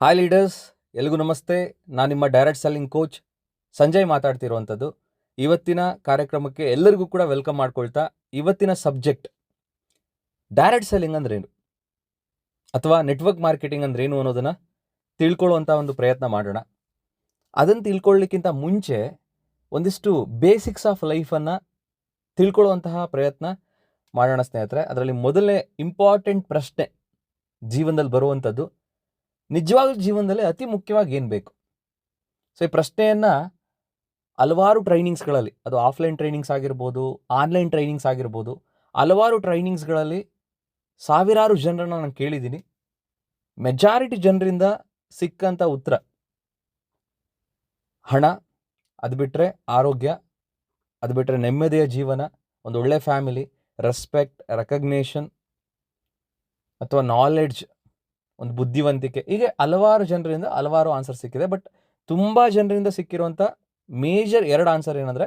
Hi leaders, ಎಲ್ರಿಗೂ ನಮಸ್ತೆ. ನಾನು ನಿಮ್ಮ ಡೈರೆಕ್ಟ್ ಸೆಲ್ಲಿಂಗ್ ಕೋಚ್ ಸಂಜಯ್ ಮಾತಾಡ್ತಿರುವಂಥದ್ದು. ಇವತ್ತಿನ ಕಾರ್ಯಕ್ರಮಕ್ಕೆ ಎಲ್ಲರಿಗೂ ಕೂಡ ವೆಲ್ಕಮ್ ಮಾಡ್ಕೊಳ್ತಾ, ಇವತ್ತಿನ ಸಬ್ಜೆಕ್ಟ್ ಡೈರೆಕ್ಟ್ ಸೆಲ್ಲಿಂಗ್ ಅಂದ್ರೇನು ಅಥವಾ ನೆಟ್ವರ್ಕ್ ಮಾರ್ಕೆಟಿಂಗ್ ಅಂದ್ರೇನು ಅನ್ನೋದನ್ನು ತಿಳ್ಕೊಳ್ಳುವಂಥ ಒಂದು ಪ್ರಯತ್ನ ಮಾಡೋಣ. ಅದನ್ನು ತಿಳ್ಕೊಳ್ಳಿಕ್ಕಿಂತ ಮುಂಚೆ ಒಂದಿಷ್ಟು ಬೇಸಿಕ್ಸ್ ಆಫ್ ಲೈಫನ್ನು ತಿಳ್ಕೊಳ್ಳುವಂತಹ ಪ್ರಯತ್ನ ಮಾಡೋಣ ಸ್ನೇಹಿತರೆ. ಅದರಲ್ಲಿ ಮೊದಲನೇ ಇಂಪಾರ್ಟೆಂಟ್ ಪ್ರಶ್ನೆ ಜೀವನದಲ್ಲಿ ಬರುವಂಥದ್ದು, ನಿಜವಾಗ್ಲೂ ಜೀವನದಲ್ಲಿ ಅತಿ ಮುಖ್ಯವಾಗಿ ಏನು ಬೇಕು? ಸೊ ಈ ಪ್ರಶ್ನೆಯನ್ನು ಹಲವಾರು ಟ್ರೈನಿಂಗ್ಸ್ಗಳಲ್ಲಿ, ಅದು ಆಫ್ಲೈನ್ ಟ್ರೈನಿಂಗ್ಸ್ ಆಗಿರ್ಬೋದು, ಆನ್ಲೈನ್ ಟ್ರೈನಿಂಗ್ಸ್ ಆಗಿರ್ಬೋದು, ಹಲವಾರು ಟ್ರೈನಿಂಗ್ಸ್ಗಳಲ್ಲಿ ಸಾವಿರಾರು ಜನರನ್ನು ನಾನು ಕೇಳಿದ್ದೀನಿ. ಮೆಜಾರಿಟಿ ಜನರಿಂದ ಸಿಕ್ಕಂಥ ಉತ್ತರ ಹಣ, ಅದು ಬಿಟ್ಟರೆ ಆರೋಗ್ಯ, ಅದು ಬಿಟ್ಟರೆ ನೆಮ್ಮದಿಯ ಜೀವನ, ಒಂದು ಒಳ್ಳೆ ಫ್ಯಾಮಿಲಿ, ರೆಸ್ಪೆಕ್ಟ್, ರೆಕಗ್ನೇಷನ್ ಅಥವಾ ನಾಲೆಡ್ಜ್, ಒಂದು ಬುದ್ಧಿವಂತಿಕೆ, ಹೀಗೆ ಹಲವಾರು ಜನರಿಂದ ಹಲವಾರು ಆನ್ಸರ್ ಸಿಕ್ಕಿದೆ. ಬಟ್ ತುಂಬ ಜನರಿಂದ ಸಿಕ್ಕಿರುವಂಥ ಮೇಜರ್ 2 ಆನ್ಸರ್ ಏನಂದರೆ,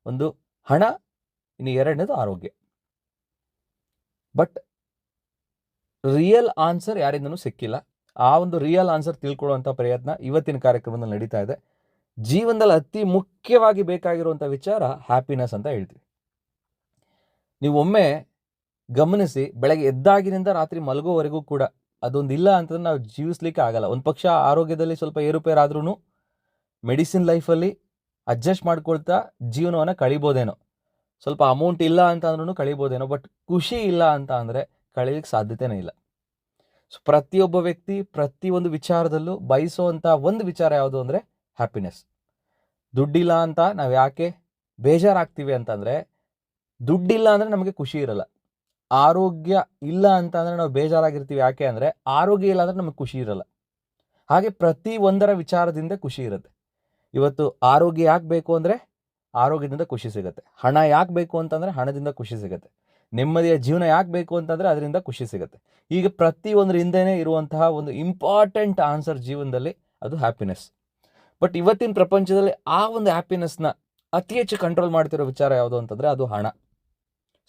ಒಂದು ಹಣ, ಇನ್ನು 2ನೇದು ಆರೋಗ್ಯ. ಬಟ್ ರಿಯಲ್ ಆನ್ಸರ್ ಯಾರಿಂದನೂ ಸಿಕ್ಕಿಲ್ಲ. ಆ ಒಂದು ರಿಯಲ್ ಆನ್ಸರ್ ತಿಳ್ಕೊಳ್ಳುವಂಥ ಪ್ರಯತ್ನ ಇವತ್ತಿನ ಕಾರ್ಯಕ್ರಮದಲ್ಲಿ ನಡೀತಾ ಇದೆ. ಜೀವನದಲ್ಲಿ ಅತಿ ಮುಖ್ಯವಾಗಿ ಬೇಕಾಗಿರುವಂಥ ವಿಚಾರ ಹ್ಯಾಪಿನೆಸ್ ಅಂತ ಹೇಳ್ತೀವಿ. ನೀವು ಒಮ್ಮೆ ಗಮನಿಸಿ, ಬೆಳಗ್ಗೆ ಎದ್ದಾಗಿನಿಂದ ರಾತ್ರಿ ಮಲಗೋವರೆಗೂ ಕೂಡ ಅದೊಂದು ಇಲ್ಲ ಅಂತಂದ್ರೆ ನಾವು ಜೀವಿಸ್ಲಿಕ್ಕೆ ಆಗಲ್ಲ. ಒಂದು ಪಕ್ಷ ಆರೋಗ್ಯದಲ್ಲಿ ಸ್ವಲ್ಪ ಏರುಪೇರು ಆದ್ರೂ ಮೆಡಿಸಿನ್ ಲೈಫಲ್ಲಿ ಅಡ್ಜಸ್ಟ್ ಮಾಡ್ಕೊಳ್ತಾ ಜೀವನವನ್ನು ಕಳಿಬೋದೇನೋ, ಸ್ವಲ್ಪ ಅಮೌಂಟ್ ಇಲ್ಲ ಅಂತ ಅಂದ್ರೂ ಕಳಿಬೋದೇನೋ, ಬಟ್ ಖುಷಿ ಇಲ್ಲ ಅಂತ ಅಂದರೆ ಕಳೀಲಿಕ್ಕೆ ಸಾಧ್ಯತೆನೇ ಇಲ್ಲ. ಸೊ ಪ್ರತಿಯೊಬ್ಬ ವ್ಯಕ್ತಿ ಪ್ರತಿಯೊಂದು ವಿಚಾರದಲ್ಲೂ ಬಯಸುವಂಥ ಒಂದು ವಿಚಾರ ಯಾವುದು ಅಂದರೆ ಹ್ಯಾಪಿನೆಸ್. ದುಡ್ಡಿಲ್ಲ ಅಂತ ನಾವು ಯಾಕೆ ಬೇಜಾರಾಗ್ತೀವಿ ಅಂತಂದರೆ, ದುಡ್ಡಿಲ್ಲ ಅಂದರೆ ನಮಗೆ ಖುಷಿ ಇರಲ್ಲ. ಆರೋಗ್ಯ ಇಲ್ಲ ಅಂತ ಅಂದರೆ ನಾವು ಬೇಜಾರಾಗಿರ್ತೀವಿ. ಯಾಕೆ ಅಂದರೆ ಆರೋಗ್ಯ ಇಲ್ಲ ಅಂದರೆ ನಮಗೆ ಖುಷಿ ಇರಲ್ಲ. ಹಾಗೆ ಪ್ರತಿ ಒಂದರ ವಿಚಾರದಿಂದ ಖುಷಿ ಇರುತ್ತೆ. ಇವತ್ತು ಆರೋಗ್ಯ ಯಾಕೆ ಬೇಕು ಅಂದರೆ ಆರೋಗ್ಯದಿಂದ ಖುಷಿ ಸಿಗುತ್ತೆ. ಹಣ ಯಾಕೆ ಬೇಕು ಅಂತಂದರೆ ಹಣದಿಂದ ಖುಷಿ ಸಿಗುತ್ತೆ. ನೆಮ್ಮದಿಯ ಜೀವನ ಯಾಕೆ ಬೇಕು ಅಂತಂದರೆ ಅದರಿಂದ ಖುಷಿ ಸಿಗುತ್ತೆ. ಹೀಗೆ ಪ್ರತಿಯೊಂದರ ಹಿಂದೆಯೇ ಇರುವಂತಹ ಒಂದು ಇಂಪಾರ್ಟೆಂಟ್ ಆನ್ಸರ್ ಜೀವನದಲ್ಲಿ ಅದು ಹ್ಯಾಪಿನೆಸ್. ಬಟ್ ಇವತ್ತಿನ ಪ್ರಪಂಚದಲ್ಲಿ ಆ ಒಂದು ಹ್ಯಾಪಿನೆಸ್ನ ಅತಿ ಹೆಚ್ಚು ಕಂಟ್ರೋಲ್ ಮಾಡ್ತಿರೋ ವಿಚಾರ ಯಾವುದು ಅಂತಂದರೆ ಅದು ಹಣ.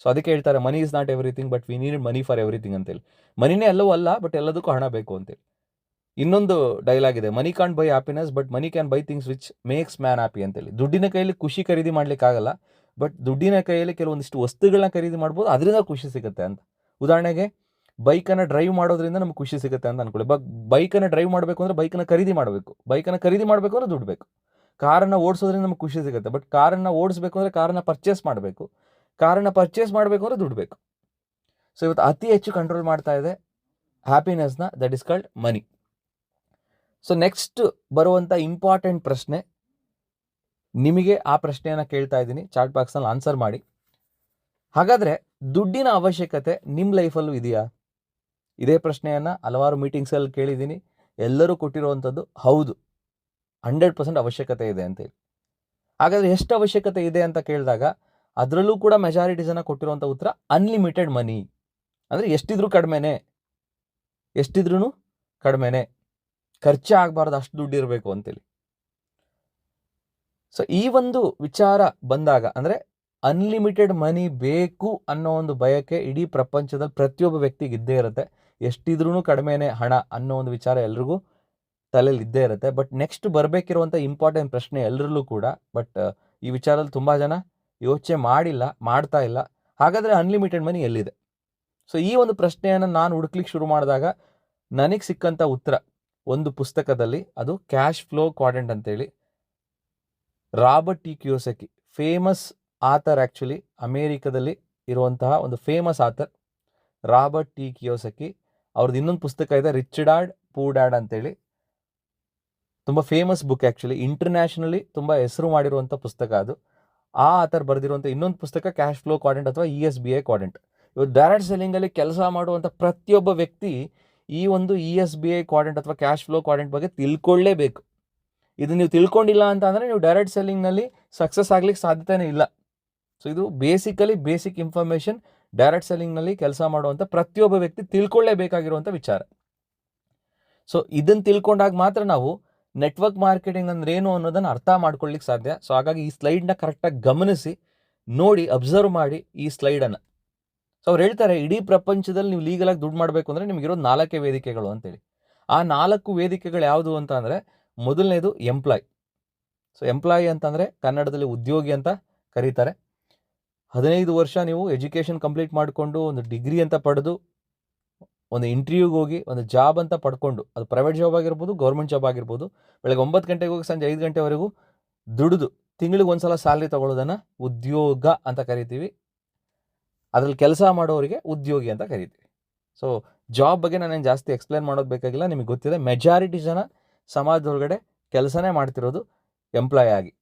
ಸೊ ಅದಕ್ಕೆ ಹೇಳ್ತಾರೆ, money is not everything but we need money for everything ಅಂತೇಳಿ. ಮನಿನೇ ಎಲ್ಲವೂ ಅಲ್ಲ, ಬಟ್ ಎಲ್ಲದಕ್ಕೂ ಹಣ ಬೇಕು ಅಂತೇಳಿ. ಇನ್ನೊಂದು ಡೈಲಾಗ್ ಇದೆ, money can't buy happiness but money can buy things which makes man happy ಅಂತೇಳಿ. ದುಡ್ಡಿನ ಕೈಯಲ್ಲಿ ಖುಷಿ ಖರೀದಿ ಮಾಡ್ಲಿಕ್ಕಾಗಲ್ಲ, ಬಟ್ ದುಡ್ಡಿನ ಕೈಯಲ್ಲಿ ಕೆಲವೊಂದಿಷ್ಟು ವಸ್ತುಗಳನ್ನ ಖರೀದಿ ಮಾಡ್ಬೋದು, ಅದರಿಂದ ಖುಷಿ ಸಿಗುತ್ತೆ ಅಂತ. ಉದಾಹರಣೆಗೆ ಬೈಕನ್ನು ಡ್ರೈವ್ ಮಾಡೋದ್ರಿಂದ ನಮ್ಗೆ ಖುಷಿ ಸಿಗುತ್ತೆ ಅಂತ ಅನ್ಕೊಳ್ಳಿ. ಬೈಕನ್ನು ಡ್ರೈವ್ ಮಾಡಬೇಕು ಅಂದರೆ ಬೈಕನ್ನು ಖರೀದಿ ಮಾಡಬೇಕು. ಬೈಕನ್ನು ಖರೀದಿ ಮಾಡಬೇಕು ಅಂದರೆ ದುಡ್ಡು ಬೇಕು. ಕಾರನ್ನು ಓಡಿಸೋದ್ರಿಂದ ನಮ್ಗೆ ಖುಷಿ ಸಿಗುತ್ತೆ, ಬಟ್ ಕಾರನ್ನು ಓಡಿಸ್ಬೇಕು ಅಂದರೆ ಕಾರನ್ನು ಪರ್ಚೇಸ್ ಮಾಡಬೇಕು. ಕಾರನ್ನು ಪರ್ಚೇಸ್ ಮಾಡಬೇಕು ಅಂದರೆ ದುಡ್ಡು ಬೇಕು. ಸೊ ಇವತ್ತು ಅತಿ ಹೆಚ್ಚು ಕಂಟ್ರೋಲ್ ಮಾಡ್ತಾ ಇದೆ ಹ್ಯಾಪಿನೆಸ್ನ, that is called money. So next ಬರುವಂಥ ಇಂಪಾರ್ಟೆಂಟ್ ಪ್ರಶ್ನೆ, ನಿಮಗೆ ಆ ಪ್ರಶ್ನೆಯನ್ನು ಕೇಳ್ತಾ ಇದ್ದೀನಿ, ಚಾಟ್ ಬಾಕ್ಸ್ನಲ್ಲಿ ಆನ್ಸರ್ ಮಾಡಿ. ಹಾಗಾದರೆ ದುಡ್ಡಿನ ಅವಶ್ಯಕತೆ ನಿಮ್ಮ ಲೈಫಲ್ಲೂ ಇದೆಯಾ? ಇದೇ ಪ್ರಶ್ನೆಯನ್ನು ಹಲವಾರು ಮೀಟಿಂಗ್ಸಲ್ಲಿ ಕೇಳಿದ್ದೀನಿ. ಎಲ್ಲರೂ ಕೊಟ್ಟಿರುವಂಥದ್ದು ಹೌದು, 100% ಅವಶ್ಯಕತೆ ಇದೆ ಅಂತೇಳಿ. ಹಾಗಾದರೆ ಎಷ್ಟು ಅವಶ್ಯಕತೆ ಇದೆ ಅಂತ ಕೇಳಿದಾಗ ಅದರಲ್ಲೂ ಕೂಡ ಮೆಜಾರಿಟಿ ಜನ ಕೊಟ್ಟಿರುವಂಥ ಉತ್ತರ ಅನ್ಲಿಮಿಟೆಡ್ ಮನಿ. ಅಂದರೆ ಎಷ್ಟಿದ್ರೂ ಕಡಿಮೆನೇ, ಖರ್ಚೇ ಆಗಬಾರ್ದು, ಅಷ್ಟು ದುಡ್ಡು ಇರಬೇಕು ಅಂತೇಳಿ. ಸೊ ಈ ಒಂದು ವಿಚಾರ ಬಂದಾಗ ಅಂದರೆ ಅನ್ಲಿಮಿಟೆಡ್ ಮನಿ ಬೇಕು ಅನ್ನೋ ಒಂದು ಬಯಕೆ ಇಡೀ ಪ್ರಪಂಚದಲ್ಲಿ ಪ್ರತಿಯೊಬ್ಬ ವ್ಯಕ್ತಿಗೆ ಇದ್ದೇ ಇರುತ್ತೆ. ಎಷ್ಟಿದ್ರೂ ಕಡಿಮೆನೇ ಹಣ ಅನ್ನೋ ಒಂದು ವಿಚಾರ ಎಲ್ರಿಗೂ ತಲೆಯಲ್ಲಿ ಇದ್ದೇ ಇರುತ್ತೆ. ಬಟ್ ನೆಕ್ಸ್ಟ್ ಬರಬೇಕಿರುವಂಥ ಇಂಪಾರ್ಟೆಂಟ್ ಪ್ರಶ್ನೆ ಎಲ್ಲರಲ್ಲೂ ಕೂಡ, ಬಟ್ ಈ ವಿಚಾರದಲ್ಲಿ ತುಂಬ ಜನ ಯೋಚನೆ ಮಾಡ್ತಾ ಇಲ್ಲ. ಹಾಗಾದರೆ ಅನ್ಲಿಮಿಟೆಡ್ ಮನಿ ಎಲ್ಲಿದೆ? ಸೊ ಈ ಒಂದು ಪ್ರಶ್ನೆಯನ್ನು ನಾನು ಹುಡುಕ್ಲಿಕ್ಕೆ ಶುರು ಮಾಡಿದಾಗ ನನಗೆ ಸಿಕ್ಕಂಥ ಉತ್ತರ ಒಂದು ಪುಸ್ತಕದಲ್ಲಿ, ಅದು ಕ್ಯಾಶ್ ಫ್ಲೋ ಕ್ವಾಡ್ರೆಂಟ್ ಅಂತೇಳಿ. Robert T Kiyosaki, famous author, actually ಅಮೇರಿಕದಲ್ಲಿ ಇರುವಂತಹ ಒಂದು famous author Robert T Kiyosaki. ಅವ್ರದ್ದು ಇನ್ನೊಂದು ಪುಸ್ತಕ ಇದೆ, ರಿಚ್ ಡ್ಯಾಡ್ ಪೂರ್ ಡ್ಯಾಡ್ ಅಂತೇಳಿ. ತುಂಬ ಫೇಮಸ್ ಬುಕ್, ಆ್ಯಕ್ಚುಲಿ ಇಂಟರ್ನ್ಯಾಷನಲಿ ತುಂಬ ಹೆಸರು ಮಾಡಿರುವಂಥ ಪುಸ್ತಕ ಅದು. ಆ ಆಥರ್ ಬರೆದಿರುವಂಥ ಇನ್ನೊಂದು ಪುಸ್ತಕ ಕ್ಯಾಶ್ ಫ್ಲೋ ಕ್ವಾಡ್ರೆಂಟ್ ಅಥವಾ ESBI ಕ್ವಾಡ್ರೆಂಟ್. ಇವತ್ತು ಡೈರೆಕ್ಟ್ ಸೆಲ್ಲಿಂಗಲ್ಲಿ ಕೆಲಸ ಮಾಡುವಂಥ ಪ್ರತಿಯೊಬ್ಬ ವ್ಯಕ್ತಿ ಈ ಒಂದು ESBI ಕ್ವಾಡ್ರೆಂಟ್ ಅಥವಾ ಕ್ಯಾಶ್ ಫ್ಲೋ ಕ್ವಾಡ್ರೆಂಟ್ ಬಗ್ಗೆ ತಿಳ್ಕೊಳ್ಳೇಬೇಕು. ಇದು ನೀವು ತಿಳ್ಕೊಂಡಿಲ್ಲ ಅಂತ ಅಂದರೆ ನೀವು ಡೈರೆಕ್ಟ್ ಸೆಲ್ಲಿಂಗ್ನಲ್ಲಿ ಸಕ್ಸಸ್ ಆಗ್ಲಿಕ್ಕೆ ಸಾಧ್ಯತೆಯೇ ಇಲ್ಲ. ಸೊ ಇದು ಬೇಸಿಕ್ ಇನ್ಫಾರ್ಮೇಷನ್ ಡೈರೆಕ್ಟ್ ಸೆಲ್ಲಿಂಗ್ನಲ್ಲಿ ಕೆಲಸ ಮಾಡುವಂಥ ಪ್ರತಿಯೊಬ್ಬ ವ್ಯಕ್ತಿ ತಿಳ್ಕೊಳ್ಳೇಬೇಕಾಗಿರುವಂಥ ವಿಚಾರ. ಸೊ ಇದನ್ನು ತಿಳ್ಕೊಂಡಾಗ ಮಾತ್ರ ನಾವು ನೆಟ್ವರ್ಕ್ ಮಾರ್ಕೆಟಿಂಗ್ ಅಂದ್ರೆ ಏನು ಅನ್ನೋದನ್ನು ಅರ್ಥ ಮಾಡ್ಕೊಳ್ಳಿಕ್ಕೆ ಸಾಧ್ಯ. ಸೊ ಹಾಗಾಗಿ ಈ ಸ್ಲೈಡ್ನ ಕರೆಕ್ಟಾಗಿ ಗಮನಿಸಿ, ನೋಡಿ, ಅಬ್ಸರ್ವ್ ಮಾಡಿ ಈ ಸ್ಲೈಡನ್ನು. ಸೊ ಅವ್ರು ಹೇಳ್ತಾರೆ, ಇಡೀ ಪ್ರಪಂಚದಲ್ಲಿ ನೀವು ಲೀಗಲಾಗಿ ದುಡ್ಡು ಮಾಡಬೇಕು ಅಂದರೆ ನಿಮಗಿರೋದು 4 ವೇದಿಕೆಗಳು ಅಂತೇಳಿ. ಆ 4 ವೇದಿಕೆಗಳು ಯಾವುದು ಅಂತ ಅಂದರೆ, ಮೊದಲನೇದು ಎಂಪ್ಲಾಯ್. ಸೊ ಎಂಪ್ಲಾಯಿ ಅಂತಂದರೆ ಕನ್ನಡದಲ್ಲಿ ಉದ್ಯೋಗಿ ಅಂತ ಕರೀತಾರೆ. 15 ವರ್ಷ ನೀವು ಎಜುಕೇಷನ್ ಕಂಪ್ಲೀಟ್ ಮಾಡಿಕೊಂಡು ಒಂದು ಡಿಗ್ರಿ ಅಂತ ಪಡೆದು ಒಂದು ಇಂಟರ್ವ್ಯೂಗೆ ಹೋಗಿ ಒಂದು ಜಾಬ್ ಅಂತ ಪಡ್ಕೊಂಡು, ಅದು ಪ್ರೈವೇಟ್ ಜಾಬ್ ಆಗಿರ್ಬೋದು, ಗೌರ್ಮೆಂಟ್ ಜಾಬ್ ಆಗಿರ್ಬೋದು, ಬೆಳಗ್ಗೆ 9 ಗಂಟೆಗೆ ಹೋಗಿ ಸಂಜೆ 5 ಗಂಟೆವರೆಗೂ ದುಡಿದು ತಿಂಗಳಿಗೆ ಒಂದ್ಸಲ ಸ್ಯಾಲ್ರಿ ತಗೊಳ್ಳೋದನ್ನು ಉದ್ಯೋಗ ಅಂತ ಕರಿತೀವಿ. ಅದರಲ್ಲಿ ಕೆಲಸ ಮಾಡೋರಿಗೆ ಉದ್ಯೋಗಿ ಅಂತ ಕರಿತೀವಿ. ಸೊ ಜಾಬ್ ಬಗ್ಗೆ ನಾನೇನು ಜಾಸ್ತಿ ಎಕ್ಸ್ಪ್ಲೇನ್ ಮಾಡೋದು ಬೇಕಾಗಿಲ್ಲ, ನಿಮಗೆ ಗೊತ್ತಿದೆ. ಮೆಜಾರಿಟಿ ಜನ ಸಮಾಜದೊಳಗಡೆ ಕೆಲಸನೇ ಮಾಡ್ತಿರೋದು ಎಂಪ್ಲಾಯ್ ಆಗಿ.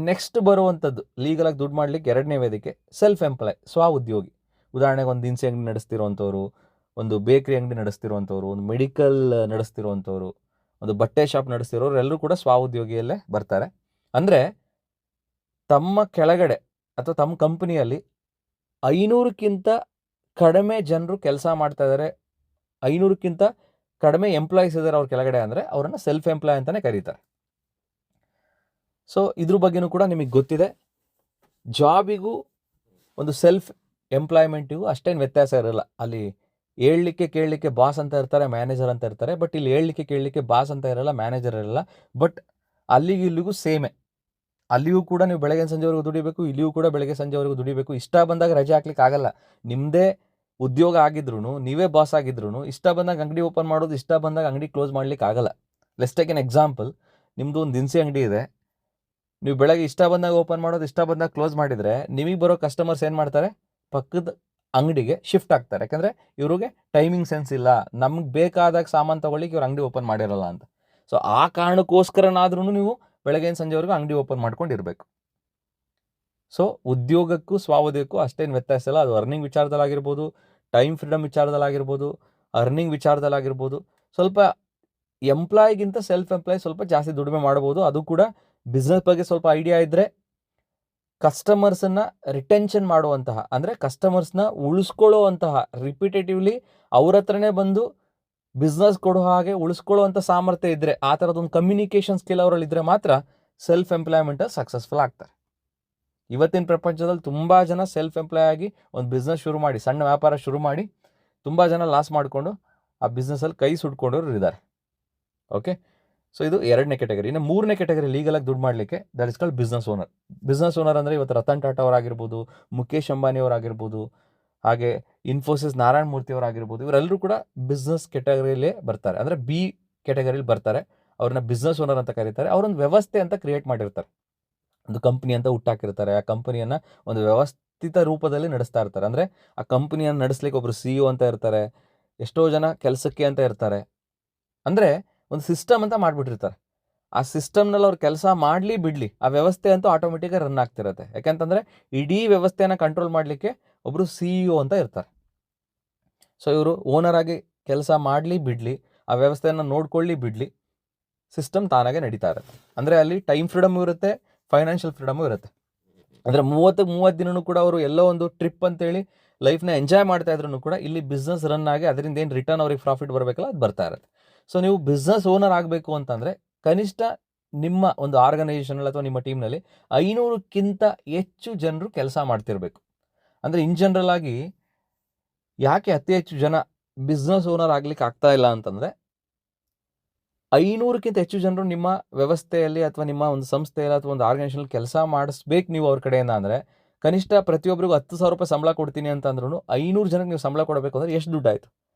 ನೆಕ್ಸ್ಟ್ ಬರುವಂಥದ್ದು ಲೀಗಲಾಗಿ ದುಡ್ಡು ಮಾಡಲಿಕ್ಕೆ ಎರಡನೇ ವೇದಿಕೆ ಸೆಲ್ಫ್ ಎಂಪ್ಲಾಯ್, ಸ್ವ ಉದ್ಯೋಗಿ. ಉದಾಹರಣೆಗೆ ಒಂದು ದಿನಸಿ ಅಂಗಡಿ ನಡೆಸ್ತಿರೋವಂಥವ್ರು, ಒಂದು ಬೇಕ್ರಿ ಅಂಗಡಿ ನಡೆಸ್ತಿರುವಂಥವ್ರು, ಒಂದು ಮೆಡಿಕಲ್ ನಡೆಸ್ತಿರುವಂಥವ್ರು, ಒಂದು ಬಟ್ಟೆ ಶಾಪ್ ನಡೆಸ್ತಿರೋರು ಎಲ್ಲರೂ ಕೂಡ ಸ್ವ ಉದ್ಯೋಗಿಯಲ್ಲೇ ಬರ್ತಾರೆ. ಅಂದರೆ ತಮ್ಮ ಕೆಳಗಡೆ ಅಥವಾ ತಮ್ಮ ಕಂಪನಿಯಲ್ಲಿ 500ಕ್ಕಿಂತ ಕಡಿಮೆ ಜನರು ಕೆಲಸ ಮಾಡ್ತಾ ಇದ್ದಾರೆ, 500ಕ್ಕಿಂತ ಕಡಿಮೆ ಎಂಪ್ಲಾಯೀಸ್ ಇದ್ದಾರೆ ಅವ್ರ ಕೆಳಗಡೆ, ಅಂದರೆ ಅವರನ್ನು ಸೆಲ್ಫ್ ಎಂಪ್ಲಾಯ್ ಅಂತಲೇ ಕರೀತಾರೆ. ಸೊ ಇದ್ರ ಬಗ್ಗೆನೂ ಕೂಡ ನಿಮಗೆ ಗೊತ್ತಿದೆ. ಜಾಬಿಗೂ ಒಂದು ಸೆಲ್ಫ್ ಎಂಪ್ಲಾಯ್ಮೆಂಟಿಗೂ ಅಷ್ಟೇನು ವ್ಯತ್ಯಾಸ ಇರಲ್ಲ. ಅಲ್ಲಿ ಹೇಳಲಿಕ್ಕೆ ಕೇಳಲಿಕ್ಕೆ ಬಾಸ್ ಅಂತ ಇರ್ತಾರೆ, ಮ್ಯಾನೇಜರ್ ಅಂತ ಇರ್ತಾರೆ. ಬಟ್ ಇಲ್ಲಿ ಹೇಳಲಿಕ್ಕೆ ಕೇಳಲಿಕ್ಕೆ ಬಾಸ್ ಅಂತ ಇರಲ್ಲ, ಮ್ಯಾನೇಜರ್ ಇರಲ್ಲ. ಬಟ್ ಅಲ್ಲಿಗೂ ಇಲ್ಲಿಗೂ ಸೇಮೆ. ಅಲ್ಲಿಯೂ ಕೂಡ ನೀವು ಬೆಳಗ್ಗೆ ಸಂಜೆವರೆಗೂ ದುಡಿಬೇಕು, ಇಲ್ಲಿಯೂ ಕೂಡ ಬೆಳಗ್ಗೆ ಸಂಜೆವರೆಗೂ ದುಡಿಬೇಕು. ಇಷ್ಟ ಬಂದಾಗ ರಜೆ ಹಾಕ್ಲಿಕ್ಕೆ ಆಗಲ್ಲ. ನಿಮ್ಮದೇ ಉದ್ಯೋಗ ಆಗಿದ್ರು, ನೀವೇ ಬಾಸ್ ಆಗಿದ್ರು, ಇಷ್ಟ ಬಂದಾಗ ಅಂಗಡಿ ಓಪನ್ ಮಾಡೋದು, ಇಷ್ಟ ಬಂದಾಗ ಅಂಗಡಿ ಕ್ಲೋಸ್ ಮಾಡ್ಲಿಕ್ಕೆ ಆಗಲ್ಲ. Let's take an example. ನಿಮ್ಮದು ಒಂದು ದಿನಸಿ ಅಂಗಡಿ ಇದೆ, ನೀವು ಬೆಳಗ್ಗೆ ಇಷ್ಟ ಬಂದಾಗ ಓಪನ್ ಮಾಡೋದು, ಇಷ್ಟ ಬಂದಾಗ ಕ್ಲೋಸ್ ಮಾಡಿದರೆ ನಿಮಗೆ ಬರೋ ಕಸ್ಟಮರ್ಸ್ ಏನು ಮಾಡ್ತಾರೆ, ಪಕ್ಕದ ಅಂಗಡಿಗೆ ಶಿಫ್ಟ್ ಆಗ್ತಾರೆ. ಯಾಕಂದರೆ ಇವ್ರಿಗೆ ಟೈಮಿಂಗ್ ಸೆನ್ಸ್ ಇಲ್ಲ, ನಮ್ಗೆ ಬೇಕಾದಾಗ ಸಾಮಾನು ತೊಗೊಳ್ಳಿಕ್ಕೆ ಇವ್ರು ಅಂಗಡಿ ಓಪನ್ ಮಾಡಿರಲ್ಲ ಅಂತ. ಸೊ ಆ ಕಾರಣಕ್ಕೋಸ್ಕರನಾದ್ರೂ ನೀವು ಬೆಳಗ್ಗೆ ಸಂಜೆವರೆಗೂ ಅಂಗಡಿ ಓಪನ್ ಮಾಡ್ಕೊಂಡಿರ್ಬೇಕು. ಸೊ ಉದ್ಯೋಗಕ್ಕೂ ಸ್ವಾವೋದ್ಯೋಗಕ್ಕೂ ಅಷ್ಟೇನು ವ್ಯತ್ಯಾಸ ಇಲ್ಲ. ಅದು ಅರ್ನಿಂಗ್ ವಿಚಾರದಲ್ಲಾಗಿರ್ಬೋದು, ಟೈಮ್ ಫ್ರೀಡಮ್ ವಿಚಾರದಲ್ಲಾಗಿರ್ಬೋದು, ಅರ್ನಿಂಗ್ ವಿಚಾರದಲ್ಲಾಗಿರ್ಬೋದು. ಸ್ವಲ್ಪ ಎಂಪ್ಲಾಯಿಗಿಂತ ಸೆಲ್ಫ್ ಎಂಪ್ಲಾಯ್ ಸ್ವಲ್ಪ ಜಾಸ್ತಿ ದುಡಿಮೆ ಮಾಡ್ಬೋದು. ಅದು ಕೂಡ ಬಿಸ್ನೆಸ್ ಬಗ್ಗೆ ಸ್ವಲ್ಪ ಐಡಿಯಾ ಇದ್ದರೆ, ಕಸ್ಟಮರ್ಸನ್ನು ರಿಟೆನ್ಷನ್ ಮಾಡುವಂತಹ, ಅಂದರೆ ಕಸ್ಟಮರ್ಸ್ನ ಉಳಿಸ್ಕೊಳ್ಳುವಂತಹ, ರಿಪಿಟೇಟಿವ್ಲಿ ಅವ್ರ ಹತ್ರನೇ ಬಂದು ಬಿಸ್ನೆಸ್ ಕೊಡೋ ಹಾಗೆ ಉಳಿಸ್ಕೊಳ್ಳುವಂಥ ಸಾಮರ್ಥ್ಯ ಇದ್ದರೆ, ಆ ಥರದೊಂದು ಕಮ್ಯುನಿಕೇಷನ್ ಸ್ಕಿಲ್ ಅವರಲ್ಲಿದ್ದರೆ ಮಾತ್ರ ಸೆಲ್ಫ್ ಎಂಪ್ಲಾಯ್ಮೆಂಟ್ ಸಕ್ಸಸ್ಫುಲ್ ಆಗ್ತಾರೆ. ಇವತ್ತಿನ ಪ್ರಪಂಚದಲ್ಲಿ ತುಂಬ ಜನ ಸೆಲ್ಫ್ ಎಂಪ್ಲಾಯ್ ಆಗಿ ಒಂದು ಬಿಸ್ನೆಸ್ ಶುರು ಮಾಡಿ, ಸಣ್ಣ ವ್ಯಾಪಾರ ಶುರು ಮಾಡಿ ತುಂಬ ಜನ ಲಾಸ್ ಮಾಡಿಕೊಂಡು ಆ ಬಿಸ್ನೆಸ್ಸಲ್ಲಿ ಕೈ ಸುಟ್ಕೊಂಡವ್ರು ಇದ್ದಾರೆ. ಓಕೆ, ಸೊ ಇದು ಎರಡನೇ ಕೆಟಗರಿ. ಇನ್ನು ಮೂರನೇ ಕೆಟಗರಿ ಲೀಗಲಾಗಿ ದುಡ್ಡು ಮಾಡಲಿಕ್ಕೆ, that is called business owner. Business owner ಅಂದರೆ ಇವತ್ತು ರತನ್ ಟಾಟಾ ಅವರಾಗಿರ್ಬೋದು, ಮುಖೇಶ್ ಅಂಬಾನಿ ಅವರಾಗಿರ್ಬೋದು, ಹಾಗೆ ಇನ್ಫೋಸಿಸ್ ನಾರಾಯಣ ಮೂರ್ತಿ ಅವರಾಗಿರ್ಬೋದು, ಇವರೆಲ್ಲರೂ ಕೂಡ ಬಿಸ್ನೆಸ್ ಕೆಟಗರಿಯಲ್ಲೇ ಬರ್ತಾರೆ. ಅಂದರೆ ಬಿ ಕೆಟಗರಿಯಲ್ಲಿ ಬರ್ತಾರೆ. ಅವ್ರನ್ನ ಬಿಸ್ನೆಸ್ ಓನರ್ ಅಂತ ಕರೀತಾರೆ. ಅವರೊಂದು ವ್ಯವಸ್ಥೆ ಅಂತ ಕ್ರಿಯೇಟ್ ಮಾಡಿರ್ತಾರೆ, ಒಂದು ಕಂಪ್ನಿ ಅಂತ ಹುಟ್ಟಾಕಿರ್ತಾರೆ. ಆ ಕಂಪನಿಯನ್ನು ಒಂದು ವ್ಯವಸ್ಥಿತ ರೂಪದಲ್ಲಿ ನಡೆಸ್ತಾ ಇರ್ತಾರೆ. ಅಂದರೆ ಆ ಕಂಪನಿಯನ್ನು ನಡೆಸ್ಲಿಕ್ಕೆ ಒಬ್ಬರು CEO ಅಂತ ಇರ್ತಾರೆ, ಎಷ್ಟೋ ಜನ ಕೆಲಸಕ್ಕೆ ಅಂತ ಇರ್ತಾರೆ. ಅಂದರೆ ಒಂದು ಸಿಸ್ಟಮ್ ಅಂತ ಮಾಡಿಬಿಟ್ಟಿರ್ತಾರೆ. ಆ ಸಿಸ್ಟಮ್ನಲ್ಲಿ ಅವ್ರು ಕೆಲಸ ಮಾಡಲಿ ಬಿಡಲಿ, ಆ ವ್ಯವಸ್ಥೆ ಅಂತೂ ಆಟೋಮೆಟಿಕಾಗಿ ರನ್ ಆಗ್ತಿರುತ್ತೆ. ಯಾಕೆಂತಂದರೆ ಇಡೀ ವ್ಯವಸ್ಥೆಯನ್ನು ಕಂಟ್ರೋಲ್ ಮಾಡಲಿಕ್ಕೆ ಒಬ್ಬರು CEO ಅಂತ ಇರ್ತಾರೆ. ಸೊ ಇವರು ಓನರ್ ಆಗಿ ಕೆಲಸ ಮಾಡಲಿ ಬಿಡಲಿ, ಆ ವ್ಯವಸ್ಥೆಯನ್ನು ನೋಡ್ಕೊಳ್ಳಿ ಬಿಡಲಿ, ಸಿಸ್ಟಮ್ ತಾನಾಗೆ ನಡೀತಾ ಇರುತ್ತೆ. ಅಂದರೆ ಅಲ್ಲಿ ಟೈಮ್ ಫ್ರೀಡಮು ಇರುತ್ತೆ, ಫೈನಾನ್ಷಿಯಲ್ ಫ್ರೀಡಮು ಇರುತ್ತೆ. ಅಂದರೆ 30 ದಿನವೂ ಕೂಡ ಅವರು ಎಲ್ಲೋ ಒಂದು ಟ್ರಿಪ್ ಅಂತೇಳಿ ಲೈಫ್ನ ಎಂಜಾಯ್ ಮಾಡ್ತಾ ಇದ್ರೂ ಕೂಡ ಇಲ್ಲಿ ಬಿಸ್ನೆಸ್ ರನ್ ಆಗಿ ಅದರಿಂದ ಏನು ರಿಟರ್ನ್ ಅವ್ರಿಗೆ ಪ್ರಾಫಿಟ್ ಬರಬೇಕಲ್ಲ, ಅದು ಬರ್ತಾ ಇರುತ್ತೆ. ಸೊ ನೀವು ಬಿಸ್ನೆಸ್ ಓನರ್ ಆಗಬೇಕು ಅಂತಂದರೆ ಕನಿಷ್ಠ ನಿಮ್ಮ ಒಂದು ಆರ್ಗನೈಸೇಷನಲ್ಲಿ ಅಥವಾ ನಿಮ್ಮ ಟೀಮ್ನಲ್ಲಿ 500ಕ್ಕಿಂತ ಹೆಚ್ಚು ಜನರು ಕೆಲಸ ಮಾಡ್ತಿರ್ಬೇಕು. ಅಂದರೆ ಇನ್ ಜನರಲ್ ಆಗಿ ಯಾಕೆ ಅತಿ ಹೆಚ್ಚು ಜನ ಬಿಸ್ನೆಸ್ ಓನರ್ ಆಗ್ಲಿಕ್ಕೆ ಆಗ್ತಾ ಇಲ್ಲ ಅಂತಂದರೆ, 500ಕ್ಕಿಂತ ಹೆಚ್ಚು ಜನರು ನಿಮ್ಮ ವ್ಯವಸ್ಥೆಯಲ್ಲಿ ಅಥವಾ ನಿಮ್ಮ ಒಂದು ಸಂಸ್ಥೆಯಲ್ಲಿ ಅಥವಾ ಒಂದು ಆರ್ಗನೈಸೇಷನಲ್ಲಿ ಕೆಲಸ ಮಾಡಿಸ್ಬೇಕು ನೀವು ಅವ್ರ ಕಡೆಯಿಂದ. ಅಂದರೆ ಕನಿಷ್ಠ ಪ್ರತಿಯೊಬ್ಬರಿಗೂ 10,000 ರೂಪಾಯಿ ಸಂಬಳ ಕೊಡ್ತೀನಿ ಅಂತಂದ್ರೂ 500 ಜನಕ್ಕೆ ನೀವು ಸಂಬಳ ಕೊಡಬೇಕು ಅಂದರೆ ಎಷ್ಟು ದುಡ್ಡು ಆಯಿತು?